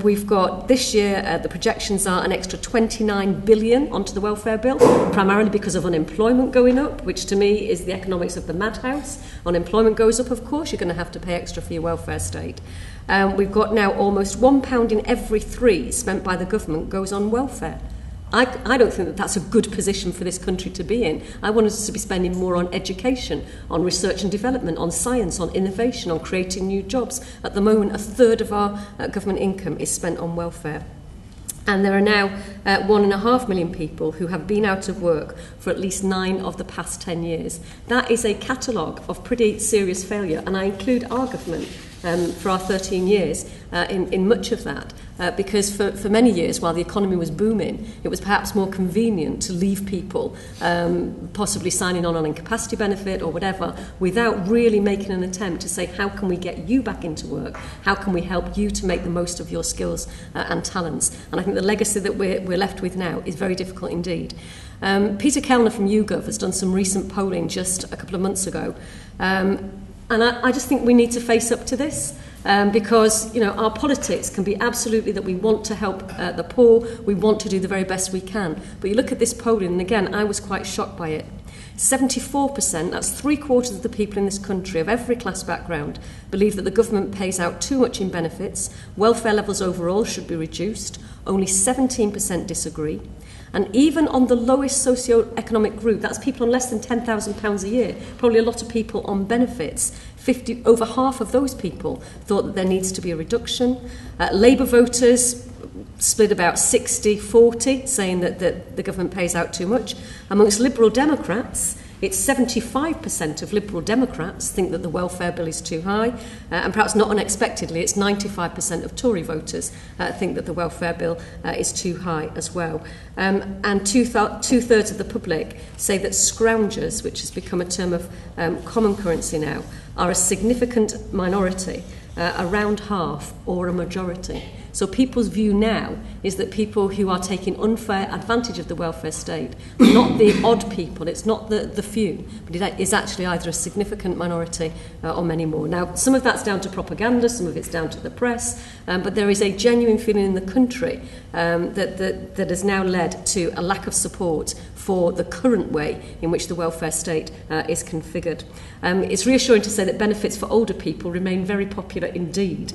We've got this year, the projections are an extra 29 billion onto the welfare bill, primarily because of unemployment going up, which to me is the economics of the madhouse. Unemployment goes up, of course, you're going to have to pay extra for your welfare state. We've got now almost £1 in every 3 spent by the government goes on welfare. I don't think that that's a good position for this country to be in. I want us to be spending more on education, on research and development, on science, on innovation, on creating new jobs. At the moment, 1/3 of our government income is spent on welfare. And there are now 1.5 million people who have been out of work for at least 9 of the past 10 years. That is a catalogue of pretty serious failure, and I include our government for our 13 years in much of that. Because for many years, while the economy was booming, it was perhaps more convenient to leave people possibly signing on an incapacity benefit or whatever, without really making an attempt to say, how can we get you back into work? How can we help you to make the most of your skills and talents? And I think the legacy that we're left with now is very difficult indeed. Peter Kellner from YouGov has done some recent polling just a couple of months ago. And I just think we need to face up to this. Because, you know, our politics can be absolutely that we want to help the poor, we want to do the very best we can. But you look at this polling, and again, I was quite shocked by it. 74%, that's 3/4 of the people in this country of every class background, believe that the government pays out too much in benefits, welfare levels overall should be reduced, only 17% disagree. And even on the lowest socio-economic group, that's people on less than £10,000 a year, probably a lot of people on benefits, over half of those people thought that there needs to be a reduction. Labour voters split about 60-40, saying that the government pays out too much. Amongst Liberal Democrats, It's 75% of Liberal Democrats think that the welfare bill is too high, and perhaps not unexpectedly, it's 95% of Tory voters think that the welfare bill is too high as well. And two-thirds of the public say that scroungers, which has become a term of common currency now, are a significant minority, around half or a majority. So people's view now is that people who are taking unfair advantage of the welfare state are not the odd people, it's not the few, but it is actually either a significant minority or many more. Now, some of that's down to propaganda, some of it's down to the press, but there is a genuine feeling in the country that has now led to a lack of support for the current way in which the welfare state is configured. It's reassuring to say that benefits for older people remain very popular indeed.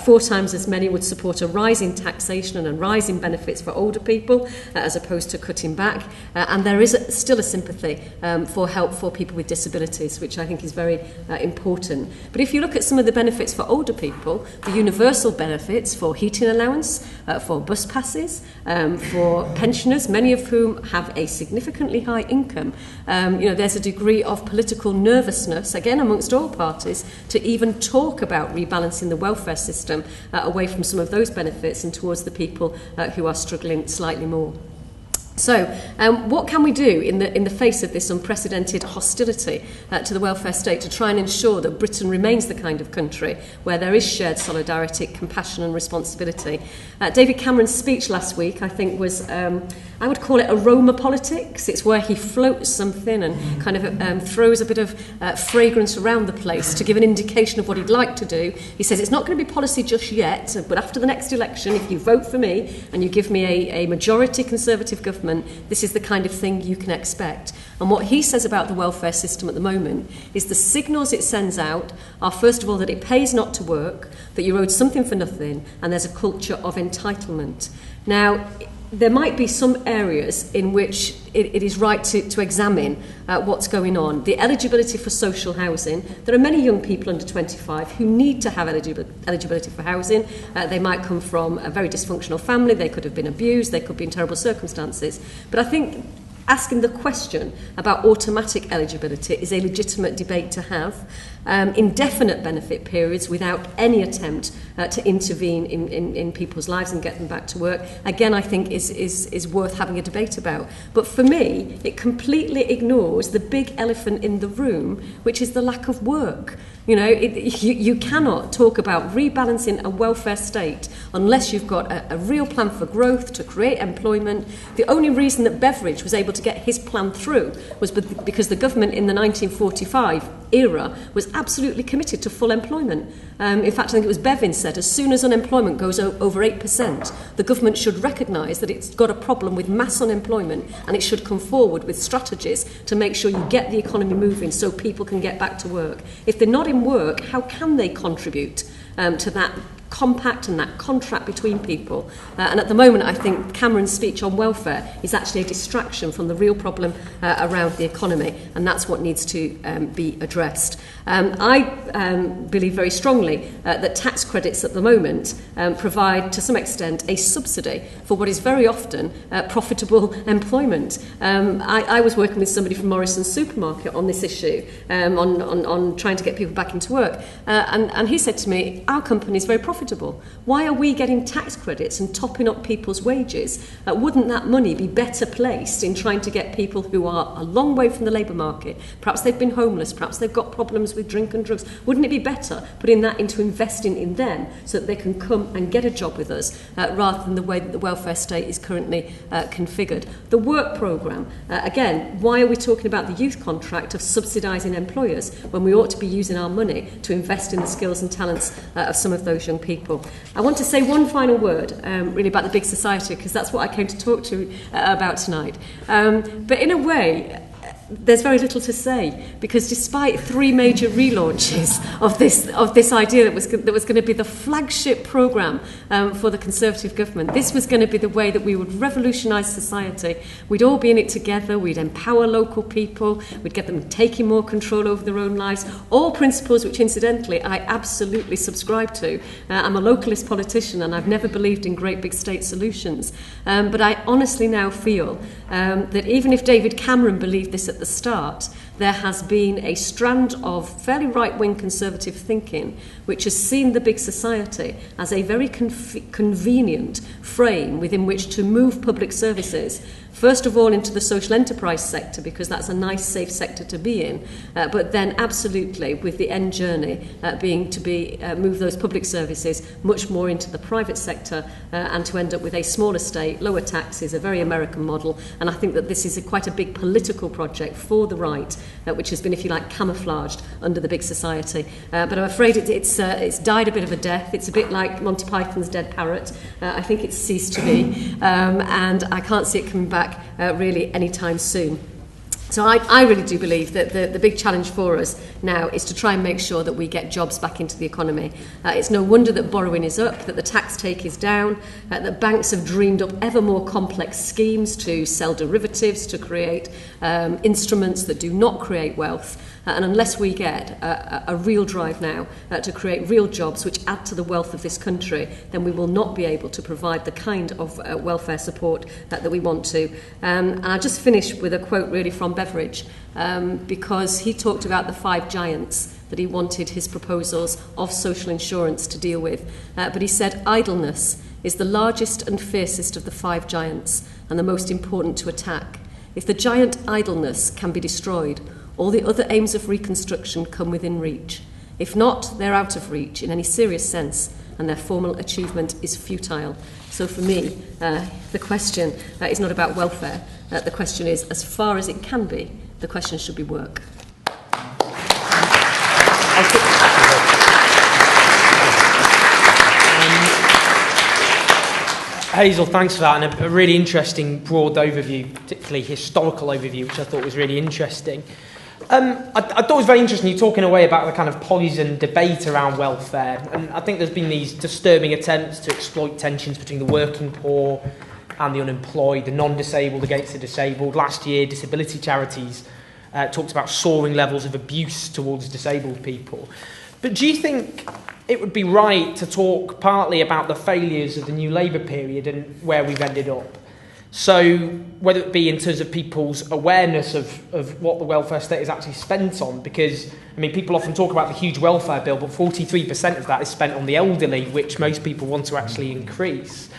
4 times as many would support a rise in taxation and a rise in benefits for older people as opposed to cutting back. And there is still a sympathy for help for people with disabilities, which I think is very important. But if you look at some of the benefits for older people, the universal benefits for heating allowance, for bus passes, for pensioners, many of whom have a significantly high income, there's a degree of political nervousness, again amongst all parties, to even talk about rebalancing the welfare system away from some of those benefits and towards the people who are struggling slightly more. So, what can we do in the face of this unprecedented hostility to the welfare state to try and ensure that Britain remains the kind of country where there is shared solidarity, compassion and responsibility? David Cameron's speech last week, I think, was, I would call it aroma politics. It's where he floats something and kind of throws a bit of fragrance around the place to give an indication of what he'd like to do. He says it's not going to be policy just yet, but after the next election, if you vote for me and you give me a majority Conservative government, this is the kind of thing you can expect. And what he says about the welfare system at the moment is the signals it sends out are, first of all, that it pays not to work, that you're owed something for nothing, and there's a culture of entitlement. Now, there might be some areas in which it is right to examine what's going on. The eligibility for social housing. There are many young people under 25 who need to have eligibility for housing. They might come from a very dysfunctional family, they could have been abused, they could be in terrible circumstances. But I think asking the question about automatic eligibility is a legitimate debate to have. Indefinite benefit periods without any attempt to intervene in people's lives and get them back to work, again, I think is worth having a debate about. But for me, it completely ignores the big elephant in the room, which is the lack of work. You cannot talk about rebalancing a welfare state unless you've got a real plan for growth, to create employment. The only reason that Beveridge was able to get his plan through was because the government in the 1945 era was absolutely committed to full employment. In fact, I think it was Bevin said, as soon as unemployment goes over 8%, the government should recognise that it's got a problem with mass unemployment and it should come forward with strategies to make sure you get the economy moving so people can get back to work. If they're not in work, how can they contribute to that compact and that contract between people? And at the moment, I think Cameron's speech on welfare is actually a distraction from the real problem around the economy, and that's what needs to be addressed. I believe very strongly that tax credits at the moment provide, to some extent, a subsidy for what is very often profitable employment. I was working with somebody from Morrison's supermarket on this issue, on trying to get people back into work, and he said to me, our company is very profitable. Why are we getting tax credits and topping up people's wages? Wouldn't that money be better placed in trying to get people who are a long way from the labour market? Perhaps they've been homeless, perhaps they've got problems with drink and drugs. Wouldn't it be better putting that into investing in them so that they can come and get a job with us rather than the way that the welfare state is currently configured? The work programme, again, why are we talking about the youth contract of subsidising employers when we ought to be using our money to invest in the skills and talents of some of those young people? I want to say one final word really about the big society, because that's what I came to talk to you about tonight. But in a way, there's very little to say, because despite 3 major relaunches of this idea that was going to be the flagship programme for the Conservative government, this was going to be the way that we would revolutionise society. We'd all be in it together, we'd empower local people, we'd get them taking more control over their own lives, all principles which incidentally I absolutely subscribe to. I'm a localist politician and I've never believed in great big state solutions, but I honestly now feel that even if David Cameron believed this at at the start, there has been a strand of fairly right-wing conservative thinking which has seen the big society as a very convenient frame within which to move public services, first of all into the social enterprise sector, because that's a nice, safe sector to be in, but then absolutely with the end journey being to move those public services much more into the private sector and to end up with a smaller state, lower taxes, a very American model. And I think that this is quite a big political project for the right, which has been, if you like, camouflaged under the big society. But I'm afraid it's died a bit of a death. It's a bit like Monty Python's Dead Parrot. I think it's ceased to be, and I can't see it coming back really anytime soon. So I really do believe that the big challenge for us now is to try and make sure that we get jobs back into the economy. It's no wonder that borrowing is up, that the tax take is down, that banks have dreamed up ever more complex schemes to sell derivatives, to create instruments that do not create wealth. And unless we get a real drive now to create real jobs which add to the wealth of this country, then we will not be able to provide the kind of welfare support that we want to. And I'll just finish with a quote really from Beveridge, because he talked about the 5 giants that he wanted his proposals of social insurance to deal with. But he said, idleness is the largest and fiercest of the 5 giants and the most important to attack. If the giant idleness can be destroyed, all the other aims of reconstruction come within reach. If not, they're out of reach in any serious sense, and their formal achievement is futile. So for me, the question is not about welfare. The question is, as far as it can be, the question should be work. Hazel, thanks for that, and a really interesting broad overview, particularly historical overview, which I thought was really interesting. I thought it was very interesting you talking away about the kind of poison debate around welfare, and I think there's been these disturbing attempts to exploit tensions between the working poor and the unemployed, the non-disabled against the disabled. Last year, disability charities talked about soaring levels of abuse towards disabled people. But do you think it would be right to talk partly about the failures of the New Labour period and where we've ended up? So whether it be in terms of people's awareness of what the welfare state is actually spent on, because, I mean, people often talk about the huge welfare bill, but 43% of that is spent on the elderly, which most people want to actually increase.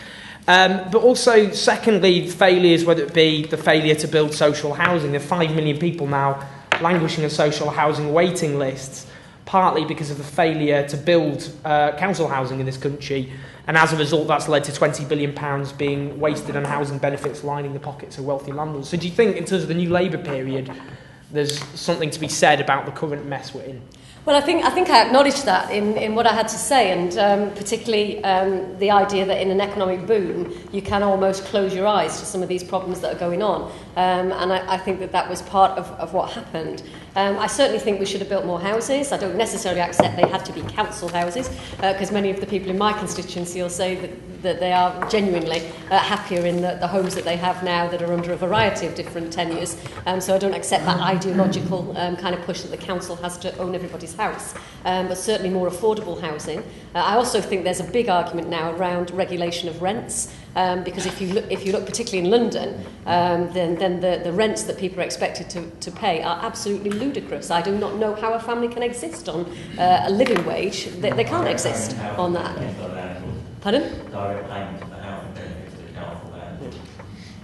But also, secondly, failures, whether it be the failure to build social housing. There are 5 million people now languishing in social housing waiting lists, partly because of the failure to build council housing in this country. And as a result, that's led to £20 billion being wasted on housing benefits lining the pockets of wealthy landlords. So do you think, in terms of the New Labour period, there's something to be said about the current mess we're in? Well, I think I acknowledged that in what I had to say, and particularly the idea that in an economic boom you can almost close your eyes to some of these problems that are going on, and I think that was part of what happened. I certainly think we should have built more houses. I don't necessarily accept they had to be council houses, because many of the people in my constituency will say that they are genuinely happier in the homes that they have now that are under a variety of different tenures. So I don't accept that ideological kind of push that the council has to own everybody's house, but certainly more affordable housing. I also think there's a big argument now around regulation of rents, because if you look particularly in London, then the rents that people are expected to pay are absolutely ludicrous. I do not know how a family can exist on a living wage. They can't exist on that. Pardon? Direct payment to the housing benefits to the council landlord,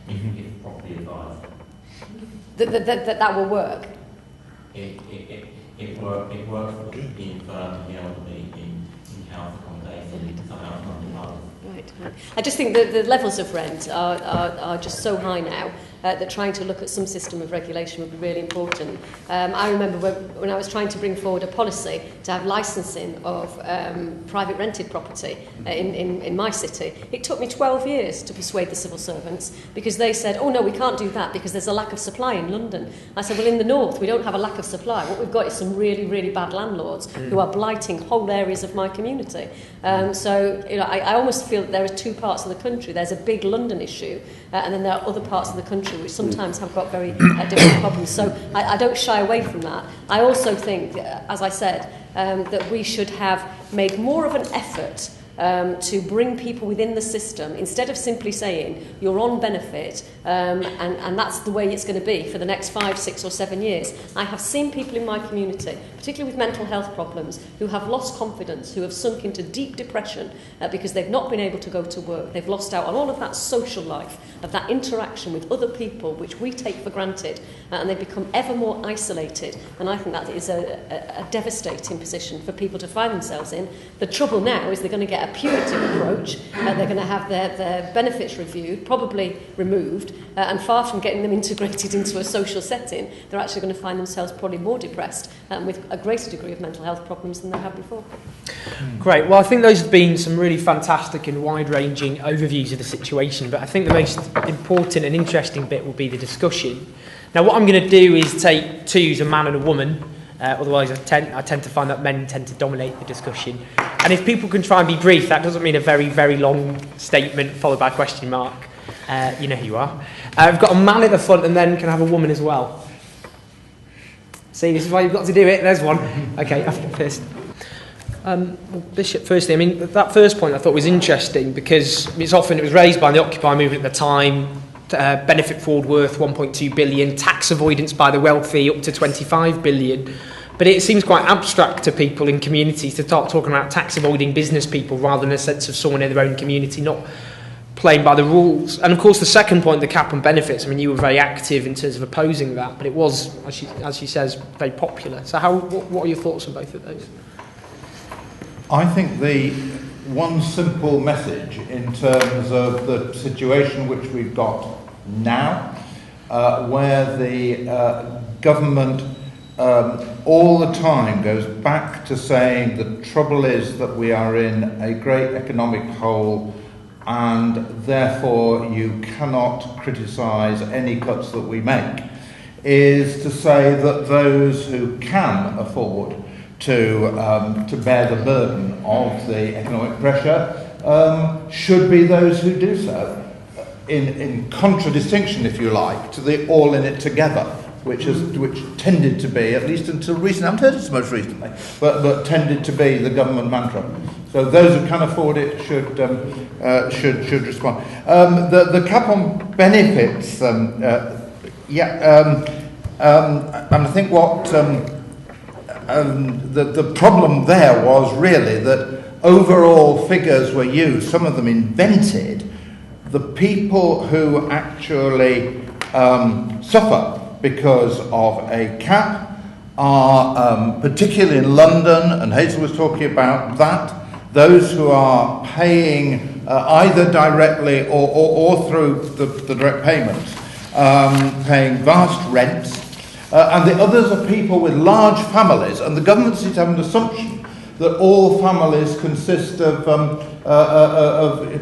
if properly advised. That will work. It works for the infirm and the elderly in house accommodation, some house accommodation. Right. I just think that the levels of rent are just so high now that trying to look at some system of regulation would be really important. I remember when I was trying to bring forward a policy to have licensing of private rented property in my city. It took me 12 years to persuade the civil servants, because they said, oh no, we can't do that because there's a lack of supply in London. I said, well, in the north we don't have a lack of supply. What we've got is some really, really bad landlords who are blighting whole areas of my community. So I almost feel that there are 2 parts of the country. There's a big London issue, and then there are other parts of the country which sometimes have got very different problems. So I don't shy away from that. I also think, as I said, that we should have made more of an effort to bring people within the system, instead of simply saying you're on benefit and that's the way it's going to be for the next 5, 6 or 7 years. I have seen people in my community, particularly with mental health problems, who have lost confidence, who have sunk into deep depression because they've not been able to go to work. They've lost out on all of that social life, of that interaction with other people, which we take for granted, and they become ever more isolated. And I think that is a devastating position for people to find themselves in. The trouble now is they're going to get a punitive approach. They're going to have their benefits reviewed, probably removed, and far from getting them integrated into a social setting, they're actually going to find themselves probably more depressed with a greater degree of mental health problems than they had before. Great. Well, I think those have been some really fantastic and wide-ranging overviews of the situation, but I think the most important and interesting bit will be the discussion. Now, what I'm going to do is take twos, a man and a woman. Otherwise, I tend to find that men tend to dominate the discussion. And if people can try and be brief, that doesn't mean a very, very long statement followed by a question mark. You know who you are. I've got a man at the front and then can I have a woman as well. See, this is why you've got to do it. There's one. Okay, after first. Well, Bishop, firstly, I mean, that first point I thought was interesting because it was raised by the Occupy movement at the time, benefit fraud worth 1.2 billion, tax avoidance by the wealthy up to 25 billion. But it seems quite abstract to people in communities to start talking about tax avoiding business people rather than a sense of someone in their own community not playing by the rules. And of course, the second point, the cap on benefits, I mean, you were very active in terms of opposing that, but it was, as she says, very popular. So what are your thoughts on both of those? I think the one simple message in terms of the situation which we've got now, where the government all the time goes back to saying the trouble is that we are in a great economic hole and therefore you cannot criticise any cuts that we make, is to say that those who can afford to bear the burden of the economic pressure should be those who do so, in contradistinction, if you like, to the all in it together, which tended to be, at least until recently, I haven't heard it so much recently, but tended to be the government mantra. So those who can afford it should respond. The cap on benefits, and I think what the problem there was really that overall figures were used, some of them invented. The people who actually suffer because of a cap are, particularly in London, and Hazel was talking about that, those who are paying either directly or through the direct payments, paying vast rents, and the others are people with large families, and the government seems to have an assumption that all families consist of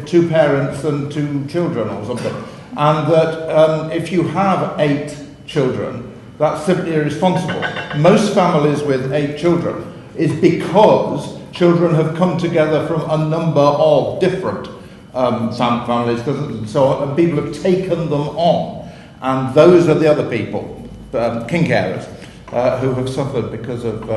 2 parents and 2 children or something, and that if you have 8 children, that's simply irresponsible. Most families with 8 children is because children have come together from a number of different families and so on, and people have taken them on, and those are the other people, king carers, who have suffered because of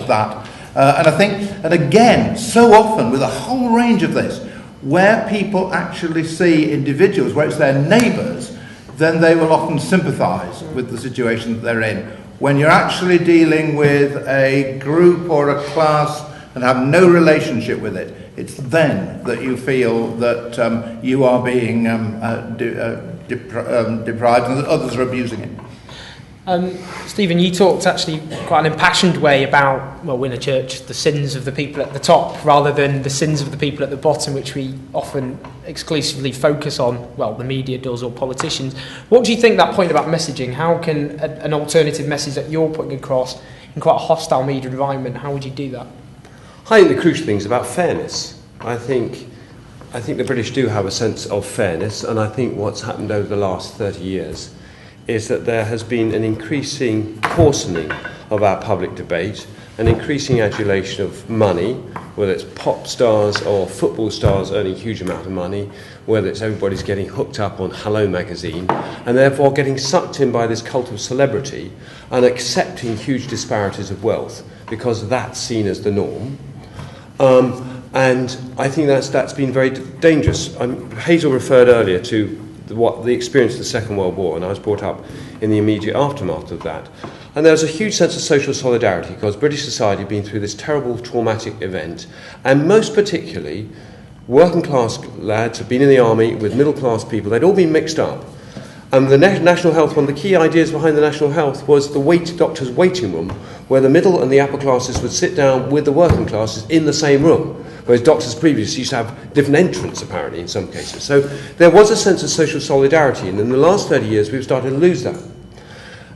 that. And I think, and again, so often with a whole range of this, where people actually see individuals, where it's their neighbours, then they will often sympathise with the situation that they're in. When you're actually dealing with a group or a class and have no relationship with it, it's then that you feel that you are being deprived and that others are abusing it. Stephen, you talked actually quite an impassioned way about, well, in a church, the sins of the people at the top rather than the sins of the people at the bottom, which we often exclusively focus on, well, the media does or politicians. What do you think that point about messaging? How can an alternative message that you're putting across in quite a hostile media environment, how would you do that? I think the crucial thing is about fairness. I think the British do have a sense of fairness, and I think what's happened over the last 30 years is that there has been an increasing coarsening of our public debate, an increasing adulation of money, whether it's pop stars or football stars earning a huge amount of money, whether it's everybody's getting hooked up on Hello magazine, and therefore getting sucked in by this cult of celebrity and accepting huge disparities of wealth because that's seen as the norm. And I think that's been very dangerous. Hazel referred earlier to the experience of the Second World War, and I was brought up in the immediate aftermath of that. And there was a huge sense of social solidarity because British society had been through this terrible traumatic event, and most particularly, working class lads had been in the army with middle class people. They'd all been mixed up. And the National Health, one of the key ideas behind the National Health was the doctor's waiting room, where the middle and the upper classes would sit down with the working classes in the same room, whereas doctors previously used to have different entrants, apparently, in some cases. So there was a sense of social solidarity, and in the last 30 years we've started to lose that.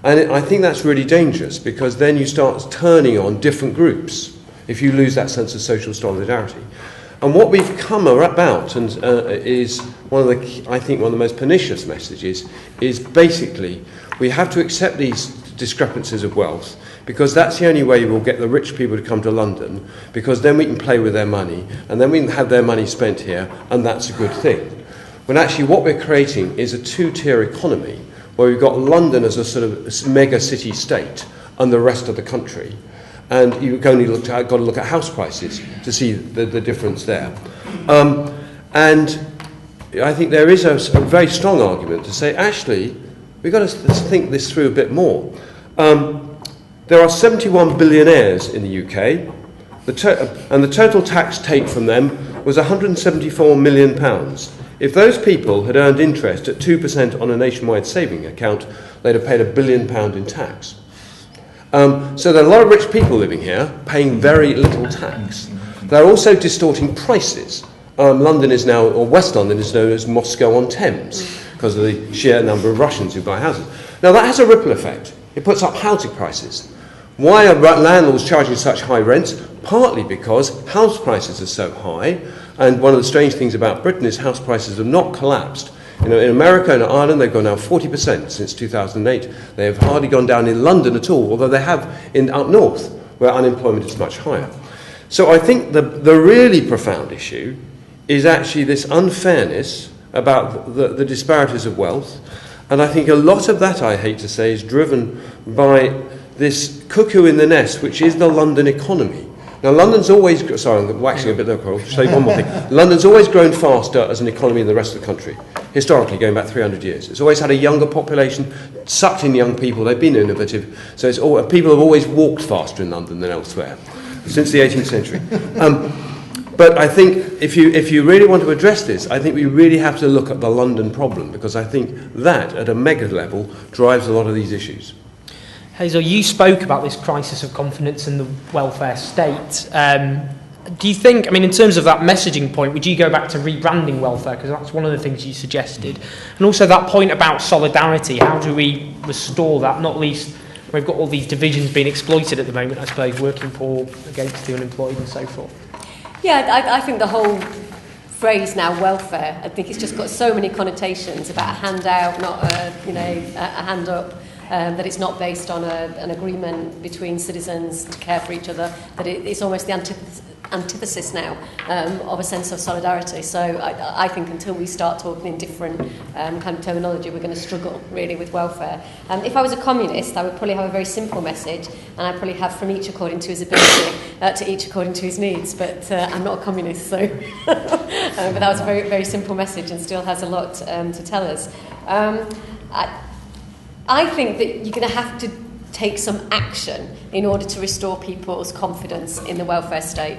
And I think that's really dangerous, because then you start turning on different groups if you lose that sense of social solidarity. And what we've come about, and is one of the most pernicious messages, is basically we have to accept these discrepancies of wealth, because that's the only way we'll get the rich people to come to London, because then we can play with their money, and then we can have their money spent here, and that's a good thing. When actually what we're creating is a two-tier economy, where we've got London as a sort of mega city state, and the rest of the country. And you've only got to look at house prices to see the difference there. And I think there is a very strong argument to say, actually, we've got to think this through a bit more. There are 71 billionaires in the UK, and the total tax take from them was £174 million. If those people had earned interest at 2% on a nationwide saving account, they'd have paid £1 billion in tax. So there are a lot of rich people living here paying very little tax. They're also distorting prices. London is now, or West London is known as Moscow-on-Thames because of the sheer number of Russians who buy houses. Now that has a ripple effect. It puts up housing prices. Why are landlords charging such high rents? Partly because house prices are so high, and one of the strange things about Britain is house prices have not collapsed. In America and Ireland, they've gone down 40% since 2008. They have hardly gone down in London at all, although they have up north, where unemployment is much higher. So I think the really profound issue is actually this unfairness about the disparities of wealth. And I think a lot of that, I hate to say, is driven by this cuckoo in the nest, which is the London economy. Now, London's always... Sorry, I'm waxing a bit there, I'll show you one more thing. London's always grown faster as an economy than the rest of the country, historically, going back 300 years. It's always had a younger population, sucked in young people, they've been innovative, so people have always walked faster in London than elsewhere, since the 18th century. But I think if you really want to address this, I think we really have to look at the London problem, because I think that, at a mega level, drives a lot of these issues. Hazel, you spoke about this crisis of confidence in the welfare state. Do you think, I mean, in terms of that messaging point, would you go back to rebranding welfare? Because that's one of the things you suggested. And also that point about solidarity, how do we restore that? Not least, we've got all these divisions being exploited at the moment, I suppose, working poor against the unemployed and so forth. Yeah, I think the whole phrase now, welfare, I think it's just got so many connotations about a handout, not a hand up. That it's not based on an agreement between citizens to care for each other, that it's almost the antithesis now of a sense of solidarity. So I think until we start talking in different kind of terminology, we're going to struggle really with welfare. If I was a communist, I would probably have a very simple message, and I'd probably have from each according to his ability to each according to his needs. But I'm not a communist, so but that was a very, very simple message and still has a lot to tell us. I think that you're going to have to take some action in order to restore people's confidence in the welfare state,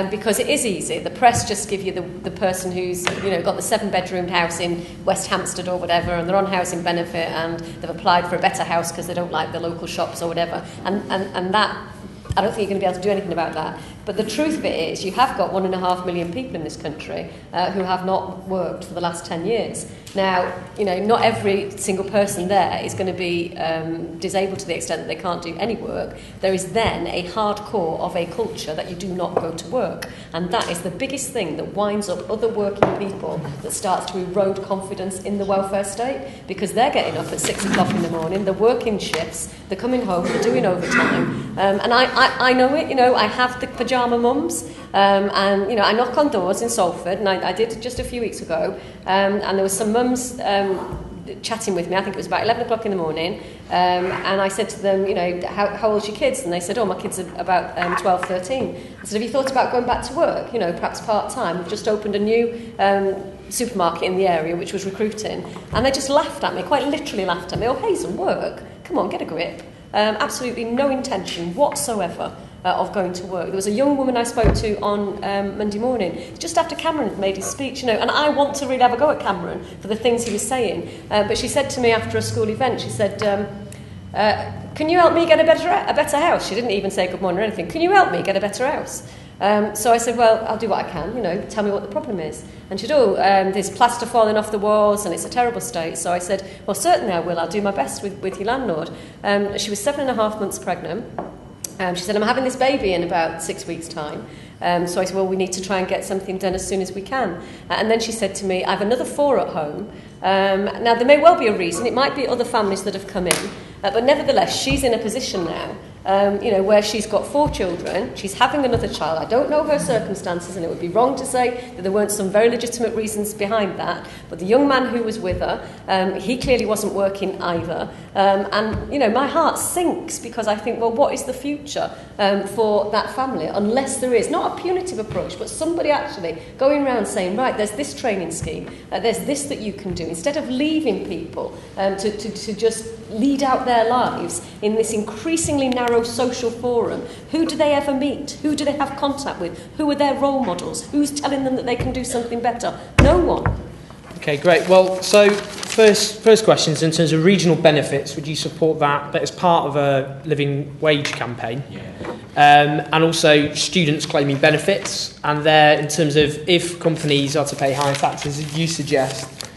because it is easy. The press just give you the person who's got the 7-bedroomed house in West Hampstead or whatever, and they're on housing benefit and they've applied for a better house because they don't like the local shops or whatever, and that, I don't think you're going to be able to do anything about that. But the truth of it is you have got 1.5 million people in this country who have not worked for the last 10 years. Now, not every single person there is going to be disabled to the extent that they can't do any work. There is then a hardcore of a culture that you do not go to work. And that is the biggest thing that winds up other working people, that starts to erode confidence in the welfare state, because they're getting up at 6 o'clock in the morning, they're working shifts, they're coming home, they're doing overtime. And I know it, I have the pyjama mums, and I knock on doors in Salford, and I did just a few weeks ago, and there was some mums chatting with me. I think it was about 11 o'clock in the morning. And I said to them, you know, how old's your kids? And they said, oh, my kids are about 12, 13. I said, have you thought about going back to work? You know, perhaps part-time. We've just opened a new supermarket in the area which was recruiting. And they just laughed at me, quite literally laughed at me. Oh, Hazel, work? Come on, get a grip. Absolutely no intention whatsoever of going to work. There was a young woman I spoke to on Monday morning, just after Cameron had made his speech, you know, and I want to really have a go at Cameron for the things he was saying. But she said to me after a school event, she said, can you help me get a better house? She didn't even say good morning or anything. Can you help me get a better house? So I said, well, I'll do what I can, you know, tell me what the problem is. And she said, there's plaster falling off the walls and it's a terrible state. So I said, well, certainly I will. I'll do my best with your landlord. She was 7.5 months pregnant. She said, I'm having this baby in about 6 weeks' time. So I said, well, we need to try and get something done as soon as we can. And then she said to me, I have another 4 at home. Now, there may well be a reason. It might be other families that have come in. But nevertheless, she's in a position now, you know, where she's got 4 children. She's having another child. I don't know her circumstances, and it would be wrong to say that there weren't some very legitimate reasons behind that. But the young man who was with her, he clearly wasn't working either. And, you know, my heart sinks because I think, well, what is the future for that family? Unless there is, not a punitive approach, but somebody actually going around saying, right, there's this training scheme, there's this that you can do. Instead of leaving people to just lead out their lives in this increasingly narrow social forum. Who do they ever meet? Who do they have contact with? Who are their role models? Who's telling them that they can do something better? No one. Okay, great. Well, so first question is in terms of regional benefits, would you support that as part of a living wage campaign? Yeah. And also students claiming benefits, and there in terms of if companies are to pay higher taxes, as you suggest,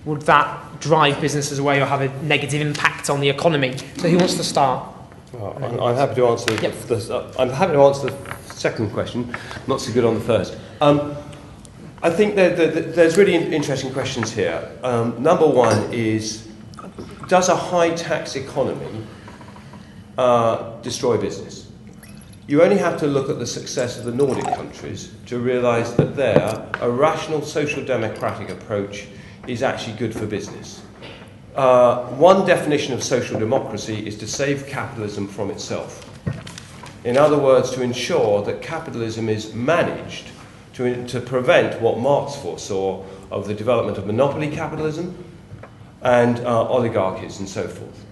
would that drive businesses away or have a negative impact on the economy? So who wants to start? I'm happy to answer. Yep. I'm happy to answer the second question. Not so good on the first. I think there's really interesting questions here. Number one is, does a high tax economy destroy business? You only have to look at the success of the Nordic countries to realise that there, a rational social democratic approach is actually good for business. One definition of social democracy is to save capitalism from itself. In other words, to ensure that capitalism is managed to prevent what Marx foresaw of the development of monopoly capitalism and oligarchies and so forth.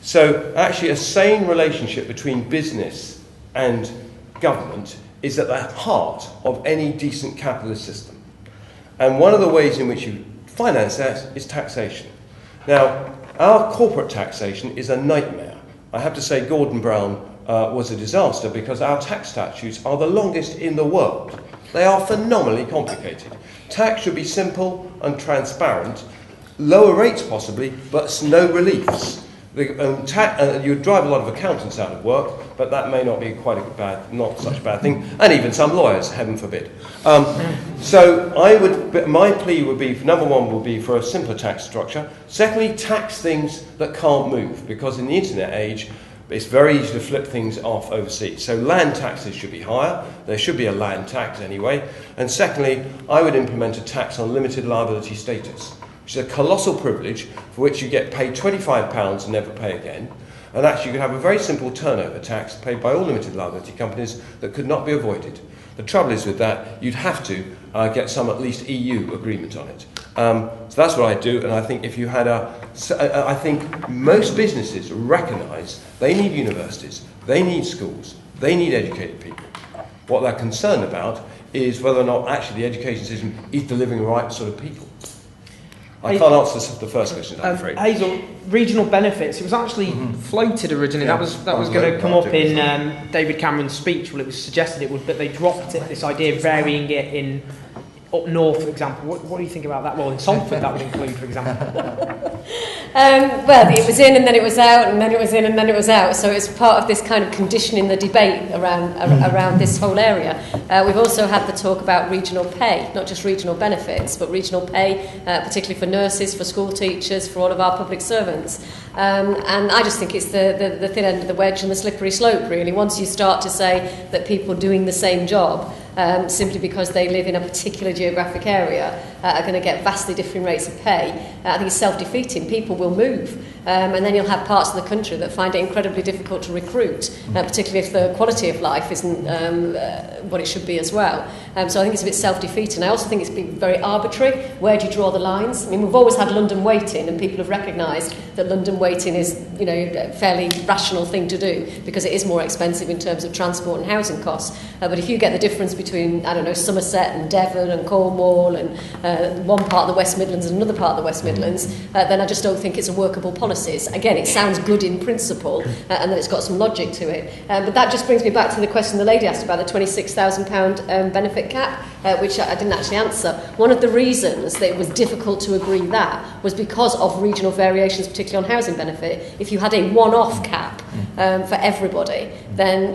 So actually a sane relationship between business and government is at the heart of any decent capitalist system. And one of the ways in which you finance that is taxation. Now, our corporate taxation is a nightmare. I have to say Gordon Brown was a disaster because our tax statutes are the longest in the world. They are phenomenally complicated. Tax should be simple and transparent, lower rates possibly, but no reliefs. You drive a lot of accountants out of work, but that may not be not such a bad thing, and even some lawyers, heaven forbid. So my plea would be, number one, would be for a simpler tax structure. Secondly, tax things that can't move, because in the internet age, it's very easy to flip things off overseas. So land taxes should be higher. There should be a land tax anyway. And secondly, I would implement a tax on limited liability status, which is a colossal privilege for which you get paid £25 and never pay again. And actually you could have a very simple turnover tax paid by all limited liability companies that could not be avoided. The trouble is with that, you'd have to get some at least EU agreement on it. So that's what I do, and I think if you had I think most businesses recognise they need universities, they need schools, they need educated people. What they're concerned about is whether or not actually the education system is delivering the right sort of people. I can't answer the first question, I'm afraid. Hazel, regional benefits. It was actually floated originally. Yeah, that was going to come up in David Cameron's speech. Well, it was suggested it would, but they dropped it. This idea of varying it in up north, for example. What do you think about that? Well, in Salford, that would include, for example. Well, it was in and then it was out, and then it was in and then it was out. So it's part of this kind of conditioning the debate around this whole area. We've also had the talk about regional pay, not just regional benefits, but regional pay, particularly for nurses, for school teachers, for all of our public servants. And I just think it's the thin end of the wedge and the slippery slope, really. Once you start to say that people doing the same job simply because they live in a particular geographic area, are going to get vastly different rates of pay. I think it's self-defeating. People will move. And then you'll have parts of the country that find it incredibly difficult to recruit, particularly if the quality of life isn't what it should be as well. So I think it's a bit self-defeating. I also think it's been very arbitrary. Where do you draw the lines? I mean, we've always had London waiting, and people have recognised that London waiting is, you know, a fairly rational thing to do because it is more expensive in terms of transport and housing costs. But if you get the difference between, I don't know, Somerset and Devon and Cornwall and one part of the West Midlands and another part of the West Midlands, then I just don't think it's a workable policy. Again, it sounds good in principle and that it's got some logic to it. But that just brings me back to the question the lady asked about the £26,000 benefit cap, which I didn't actually answer. One of the reasons that it was difficult to agree that was because of regional variations, particularly on housing benefit. If you had a one-off cap for everybody, then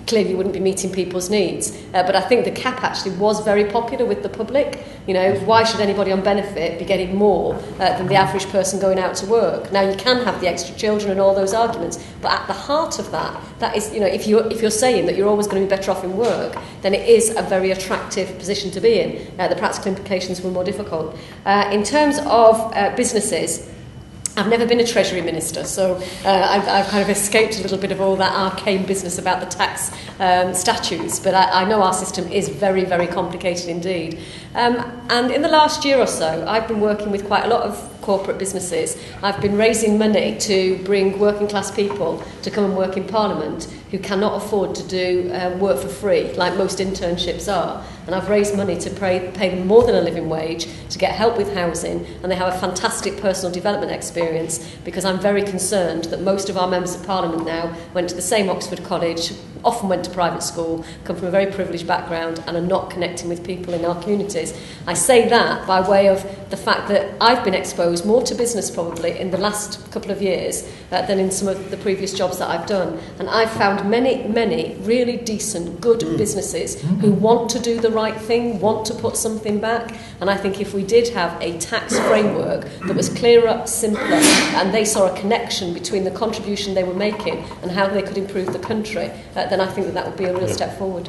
clearly you wouldn't be meeting people's needs. But I think the cap actually was very popular with the public. You know, why should anybody on benefit be getting more than the average person going out to work? Now, you can have the extra children and all those arguments, but at the heart of that is, you know, if you're saying that you're always going to be better off in work, then it is a very attractive position to be in. The practical implications were more difficult. In terms of businesses, I've never been a Treasury Minister, so I've kind of escaped a little bit of all that arcane business about the tax statutes, but I know our system is very, very complicated indeed. And in the last year or so, I've been working with quite a lot of corporate businesses. I've been raising money to bring working class people to come and work in Parliament who cannot afford to do work for free, like most internships are. And I've raised money to pay them more than a living wage, to get help with housing, and they have a fantastic personal development experience, because I'm very concerned that most of our members of Parliament now went to the same Oxford College, often went to private school, come from a very privileged background, and are not connecting with people in our communities. I say that by way of the fact that I've been exposed more to business probably in the last couple of years than in some of the previous jobs that I've done. And I've found many really decent, good businesses who want to do the right thing, want to put something back. And I think if we did have a tax framework that was clearer, simpler, and they saw a connection between the contribution they were making and how they could improve the country, then I think that would be a real step forward.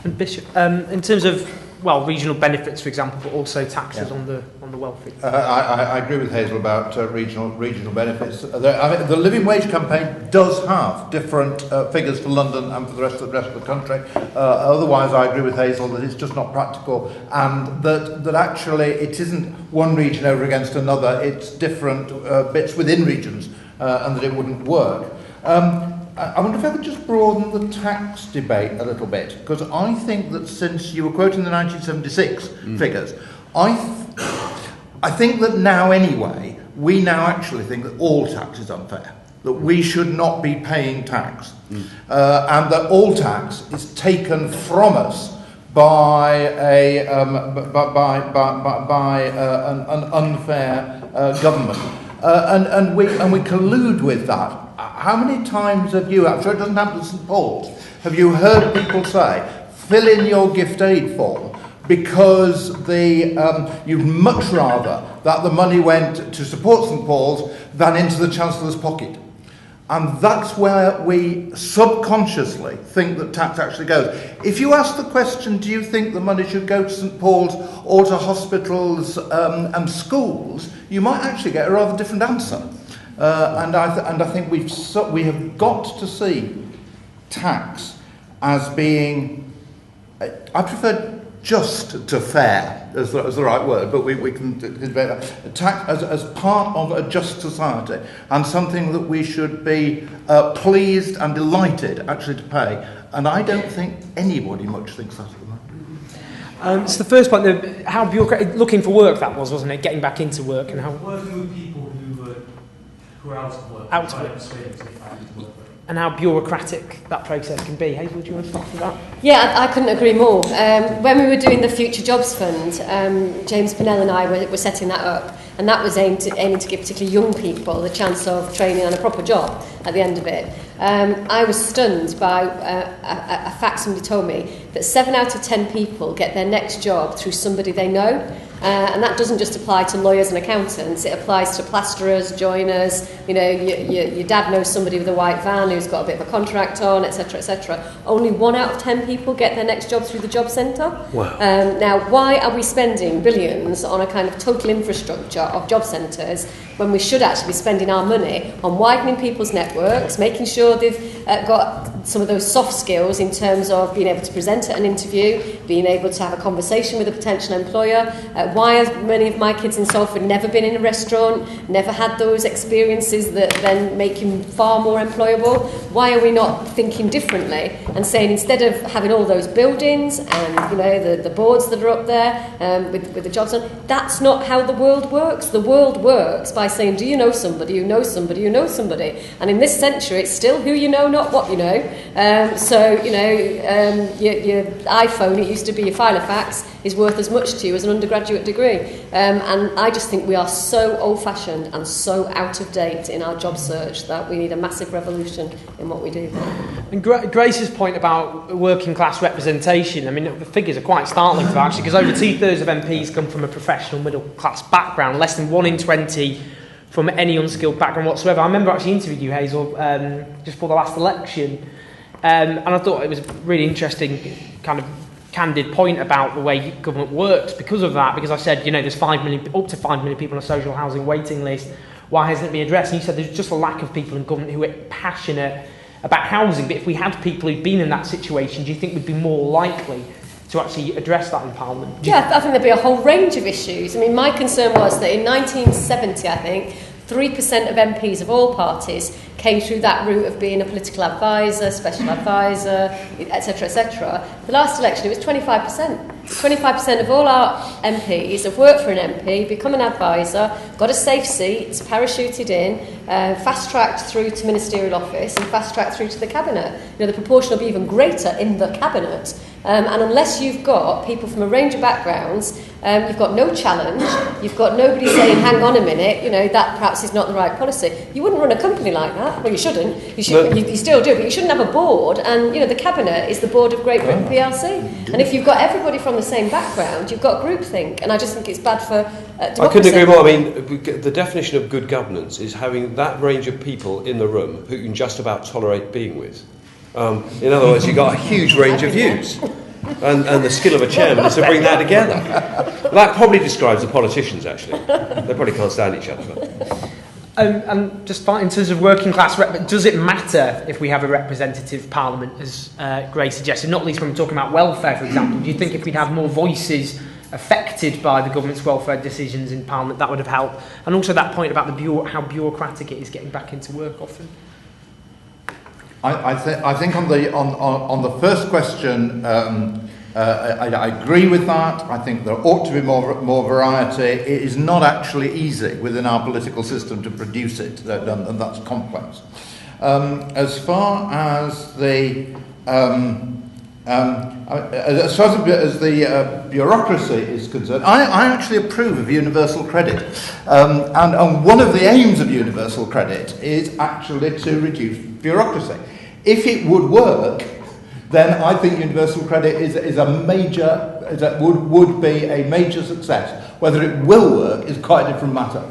And Bishop, in terms of regional benefits, for example, but also taxes on the wealthy. I agree with Hazel about regional benefits. The living wage campaign does have different figures for London and for the rest of the country. Otherwise, I agree with Hazel that it's just not practical, and that actually it isn't one region over against another. It's different bits within regions, and that it wouldn't work. I wonder if I could just broaden the tax debate a little bit, because I think that since you were quoting the 1976 figures, I think that now anyway, we now actually think that all tax is unfair, that we should not be paying tax, and that all tax is taken from us by an unfair government, and we collude with that. How many times have you, I'm sure it doesn't happen at St Paul's, have you heard people say, fill in your gift aid form because you'd much rather that the money went to support St Paul's than into the Chancellor's pocket? And that's where we subconsciously think that tax actually goes. If you ask the question, do you think the money should go to St Paul's or to hospitals and schools, you might actually get a rather different answer. And I think we have got to see tax as being, I prefer just to fair as the right word, but we can debate that. Tax as part of a just society, and something that we should be pleased and delighted actually to pay. And I don't think anybody much thinks that at the moment. So the first point, how bureaucratic, looking for work that was, wasn't it? Getting back into work and how working with people who are out of work. And how bureaucratic that process can be. Hazel, do you want to talk to that? Yeah, I couldn't agree more. When we were doing the Future Jobs Fund, James Pennell and I were setting that up. and that was aiming to give particularly young people the chance of training on a proper job at the end of it. I was stunned by a fact somebody told me, that 7 out of 10 people get their next job through somebody they know. And that doesn't just apply to lawyers and accountants, it applies to plasterers, joiners, your dad knows somebody with a white van who's got a bit of a contract on, etc., etc. Only 1 out of 10 people get their next job through the job centre. Wow. Now, why are we spending billions on a kind of total infrastructure of job centres when we should actually be spending our money on widening people's networks, making sure they've got some of those soft skills in terms of being able to present at an interview, being able to have a conversation with a potential employer. Why have many of my kids in Salford never been in a restaurant, never had those experiences that then make them far more employable? Why are we not thinking differently and saying, instead of having all those buildings and the boards that are up there with the jobs on, that's not how the world works. The world works by saying, do you know somebody who knows somebody who knows somebody? And in this century, it's still who you know, not what you know. Your iPhone, it used to be your Filofax, is worth as much to you as an undergraduate degree. And I just think we are so old-fashioned and so out of date in our job search that we need a massive revolution in what we do. And Grace's point about working class representation, I mean, the figures are quite startling for that, actually, because over 2/3 of MPs come from a professional middle class background, less than 1 in 20 from any unskilled background whatsoever. I remember actually interviewed you, Hazel, just before the last election, and I thought it was a really interesting kind of candid point about the way government works because of that, because I said, there's up to 5 million people on a social housing waiting list. Why hasn't it been addressed? And you said there's just a lack of people in government who are passionate about housing. But if we had people who'd been in that situation, do you think we'd be more likely to actually address that in Parliament? Yeah, I think there'd be a whole range of issues. I mean, my concern was that in 1970, I think, 3% of MPs of all parties came through that route of being a political advisor, special advisor, etc., etc. The last election, it was 25%. 25% of all our MPs have worked for an MP, become an advisor, got a safe seat, parachuted in, fast-tracked through to ministerial office and fast-tracked through to the cabinet. The proportion will be even greater in the cabinet. And unless you've got people from a range of backgrounds, you've got no challenge, you've got nobody saying, hang on a minute, that perhaps is not the right policy. You wouldn't run a company like that. Well, you shouldn't. You still do, but you shouldn't have a board. And, the cabinet is the board of Great Britain PLC. And if you've got everybody from the same background, you've got groupthink. And I just think it's bad for democracy. I couldn't agree more. I mean, the definition of good governance is having that range of people in the room who you can just about tolerate being with. In other words, you've got a huge range of views. And the skill of a chairman is to bring that together. That probably describes the politicians, actually. They probably can't stand each other. And just in terms of working class, does it matter if we have a representative parliament, as Grace suggested, not least when we're talking about welfare, for example? Do you think if we'd have more voices affected by the government's welfare decisions in parliament, that would have helped? And also that point about how bureaucratic it is getting back into work often. I think on the first question, I agree with that. I think there ought to be more variety. It is not actually easy within our political system to produce it, and that's complex. As far as the bureaucracy is concerned, I actually approve of universal credit, and one of the aims of universal credit is actually to reduce bureaucracy. If it would work, then I think universal credit would be a major success. Whether it will work is quite a different matter.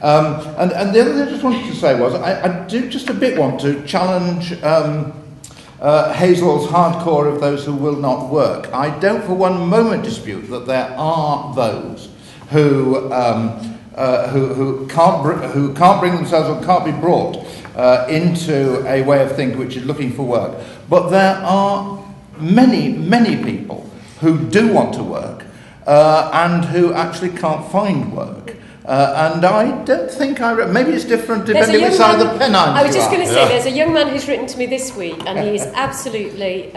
And the other thing I just wanted to say was I do just a bit want to challenge Hazel's hardcore of those who will not work. I don't for one moment dispute that there are those who can't bring themselves or can't be brought into a way of thinking which is looking for work. But there are many people who do want to work and who actually can't find work. And I don't think maybe it's different depending which side of the Pennines I was just going to say, there's a young man who's written to me this week, and he's absolutely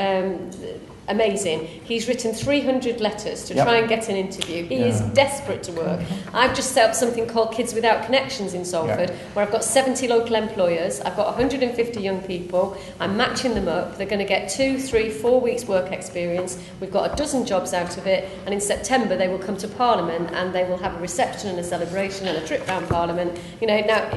amazing. He's written 300 letters to try and get an interview. He is desperate to work. I've just set up something called Kids Without Connections in Salford, where I've got 70 local employers, I've got 150 young people, I'm matching them up, they're going to get 2, 3, 4 weeks work experience, we've got a dozen jobs out of it, and in September they will come to Parliament and they will have a reception and a celebration and a trip round Parliament. You know, now,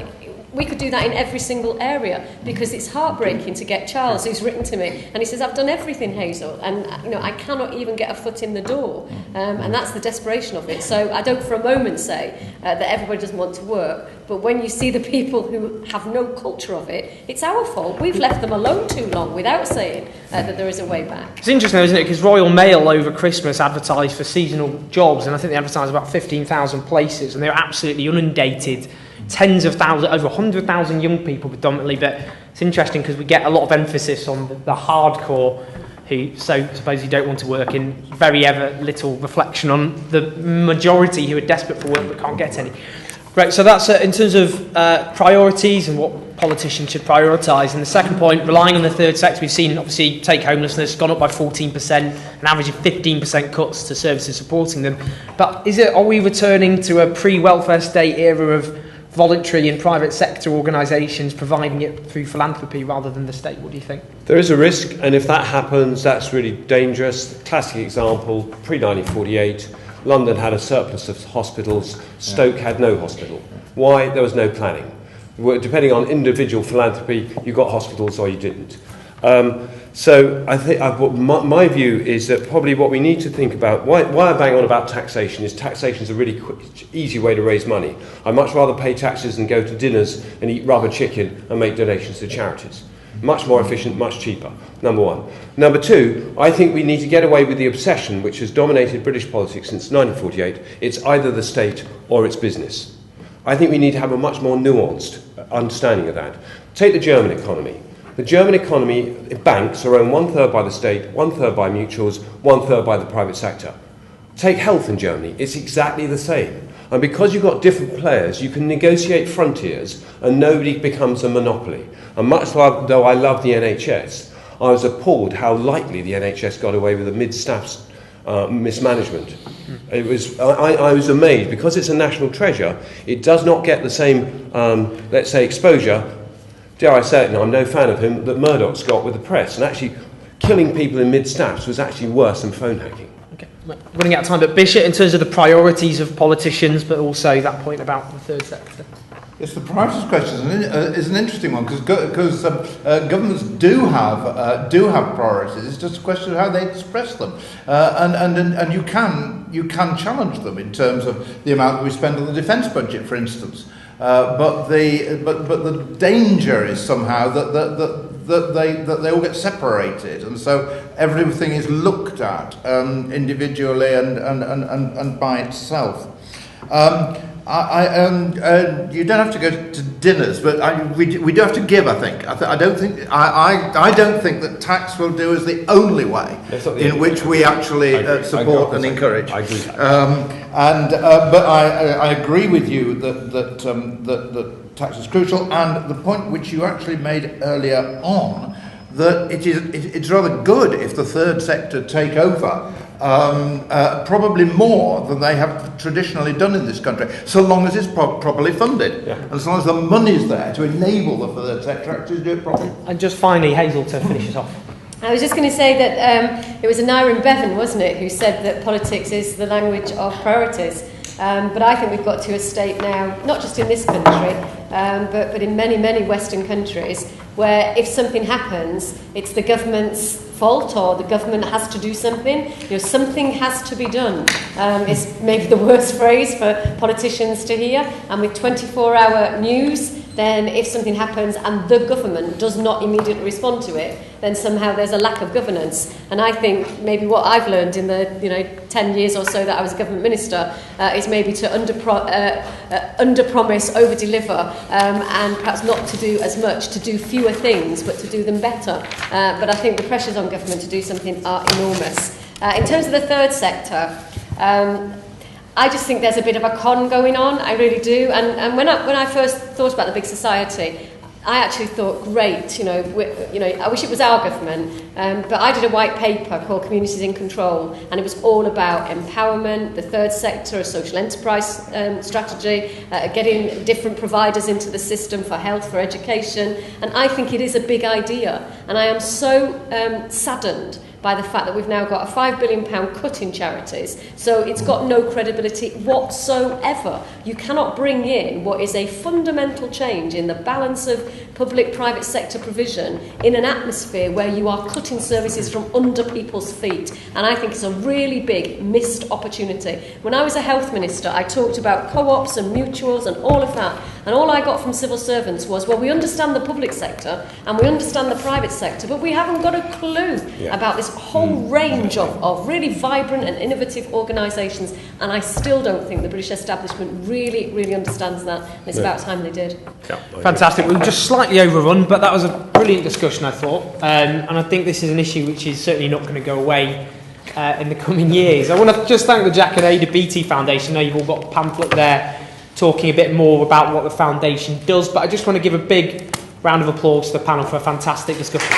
we could do that in every single area, because it's heartbreaking to get Charles, who's written to me, and he says, I've done everything, Hazel, and you know, I cannot even get a foot in the door, and that's the desperation of it. So I don't for a moment say that everybody doesn't want to work, but when you see the people who have no culture of it, it's our fault. We've left them alone too long without saying that there is a way back. It's interesting, isn't it? Because Royal Mail over Christmas advertised for seasonal jobs, and I think they advertised about 15,000 places, and they're absolutely inundated. Tens of thousands, over 100,000 young people predominantly, but it's interesting because we get a lot of emphasis on the hardcore who supposedly don't want to work, and very ever little reflection on the majority who are desperate for work but can't get any. Right, so that's in terms of priorities and what politicians should prioritise. And the second point, relying on the third sector, we've seen obviously take homelessness gone up by 14%, an average of 15% cuts to services supporting them. But are we returning to a pre-welfare state era of voluntary and private sector organisations providing it through philanthropy rather than the state? What do you think? There is a risk, and if that happens, that's really dangerous. Classic example, pre-1948, London had a surplus of hospitals, Stoke had no hospital. Why? There was no planning. Depending on individual philanthropy, you got hospitals or you didn't. So I think my view is that probably what we need to think about, why I bang on about taxation is a really quick, easy way to raise money. I'd much rather pay taxes than go to dinners and eat rubber chicken and make donations to charities. Much more efficient, much cheaper, number one. Number two, I think we need to get away with the obsession which has dominated British politics since 1948. It's either the state or it's business. I think we need to have a much more nuanced understanding of that. Take the German economy. The German economy, banks are owned 1/3 by the state, 1/3 by mutuals, 1/3 by the private sector. Take health in Germany, it's exactly the same. And because you've got different players, you can negotiate frontiers and nobody becomes a monopoly. And much though I love the NHS, I was appalled how lightly the NHS got away with the mid-staff mismanagement. I was amazed. Because it's a national treasure, it does not get the same, let's say, exposure, dare I say it now, I'm no fan of him, that Murdoch's got with the press. And actually, killing people in mid-staffs was actually worse than phone hacking. Okay, running out of time, but Bishop, in terms of the priorities of politicians, but also that point about the third sector. Yes, the priorities question is an interesting one because governments do have priorities. It's just a question of how they express them, and you can challenge them in terms of the amount that we spend on the defence budget, for instance. But the danger is somehow that they all get separated, and so everything is looked at individually and by itself. You don't have to go to dinners, but we do have to give. I think. I don't think that tax will do is the only way in which we actually support and encourage. I agree. But I agree with you that tax is crucial, and the point which you actually made earlier on, that it's rather good if the third sector take over. Probably more than they have traditionally done in this country, so long as it's properly funded, and as long as the money's there to enable the third sector actually to do it properly. And just finally, Hazel, to finish us off. I was just going to say that it was Aneurin Bevan, wasn't it, who said that politics is the language of priorities. But I think we've got to a state now, not just in this country, but in many, many Western countries, where if something happens, it's the government's fault, or the government has to do something. Something has to be done. It's maybe the worst phrase for politicians to hear. And with 24-hour news, then if something happens and the government does not immediately respond to it, then somehow there's a lack of governance. And I think maybe what I've learned in the 10 years or so that I was a government minister is maybe to under-promise, over-deliver, and perhaps not to do as much, to do fewer things, but to do them better. But I think the pressures on government to do something are enormous. In terms of the third sector, I just think there's a bit of a con going on, I really do. And when I first thought about the big society, I actually thought, great, I wish it was our government, but I did a white paper called Communities in Control, and it was all about empowerment, the third sector, a social enterprise strategy, getting different providers into the system for health, for education, and I think it is a big idea, and I am so saddened by the fact that we've now got a £5 billion cut in charities. So it's got no credibility whatsoever. You cannot bring in what is a fundamental change in the balance of public-private sector provision in an atmosphere where you are cutting services from under people's feet. And I think it's a really big missed opportunity. When I was a health minister, I talked about co-ops and mutuals and all of that. And all I got from civil servants was, well, we understand the public sector and we understand the private sector, but we haven't got a clue about this whole range of really vibrant and innovative organisations, and I still don't think the British establishment really, really understands that, and it's about time they did. Fantastic. We were just slightly overrun, but that was a brilliant discussion, I thought, and I think this is an issue which is certainly not going to go away in the coming years. I want to just thank the Jack and Ada Beattie Foundation. I know you've all got a pamphlet there talking a bit more about what the foundation does, but I just want to give a big round of applause to the panel for a fantastic discussion.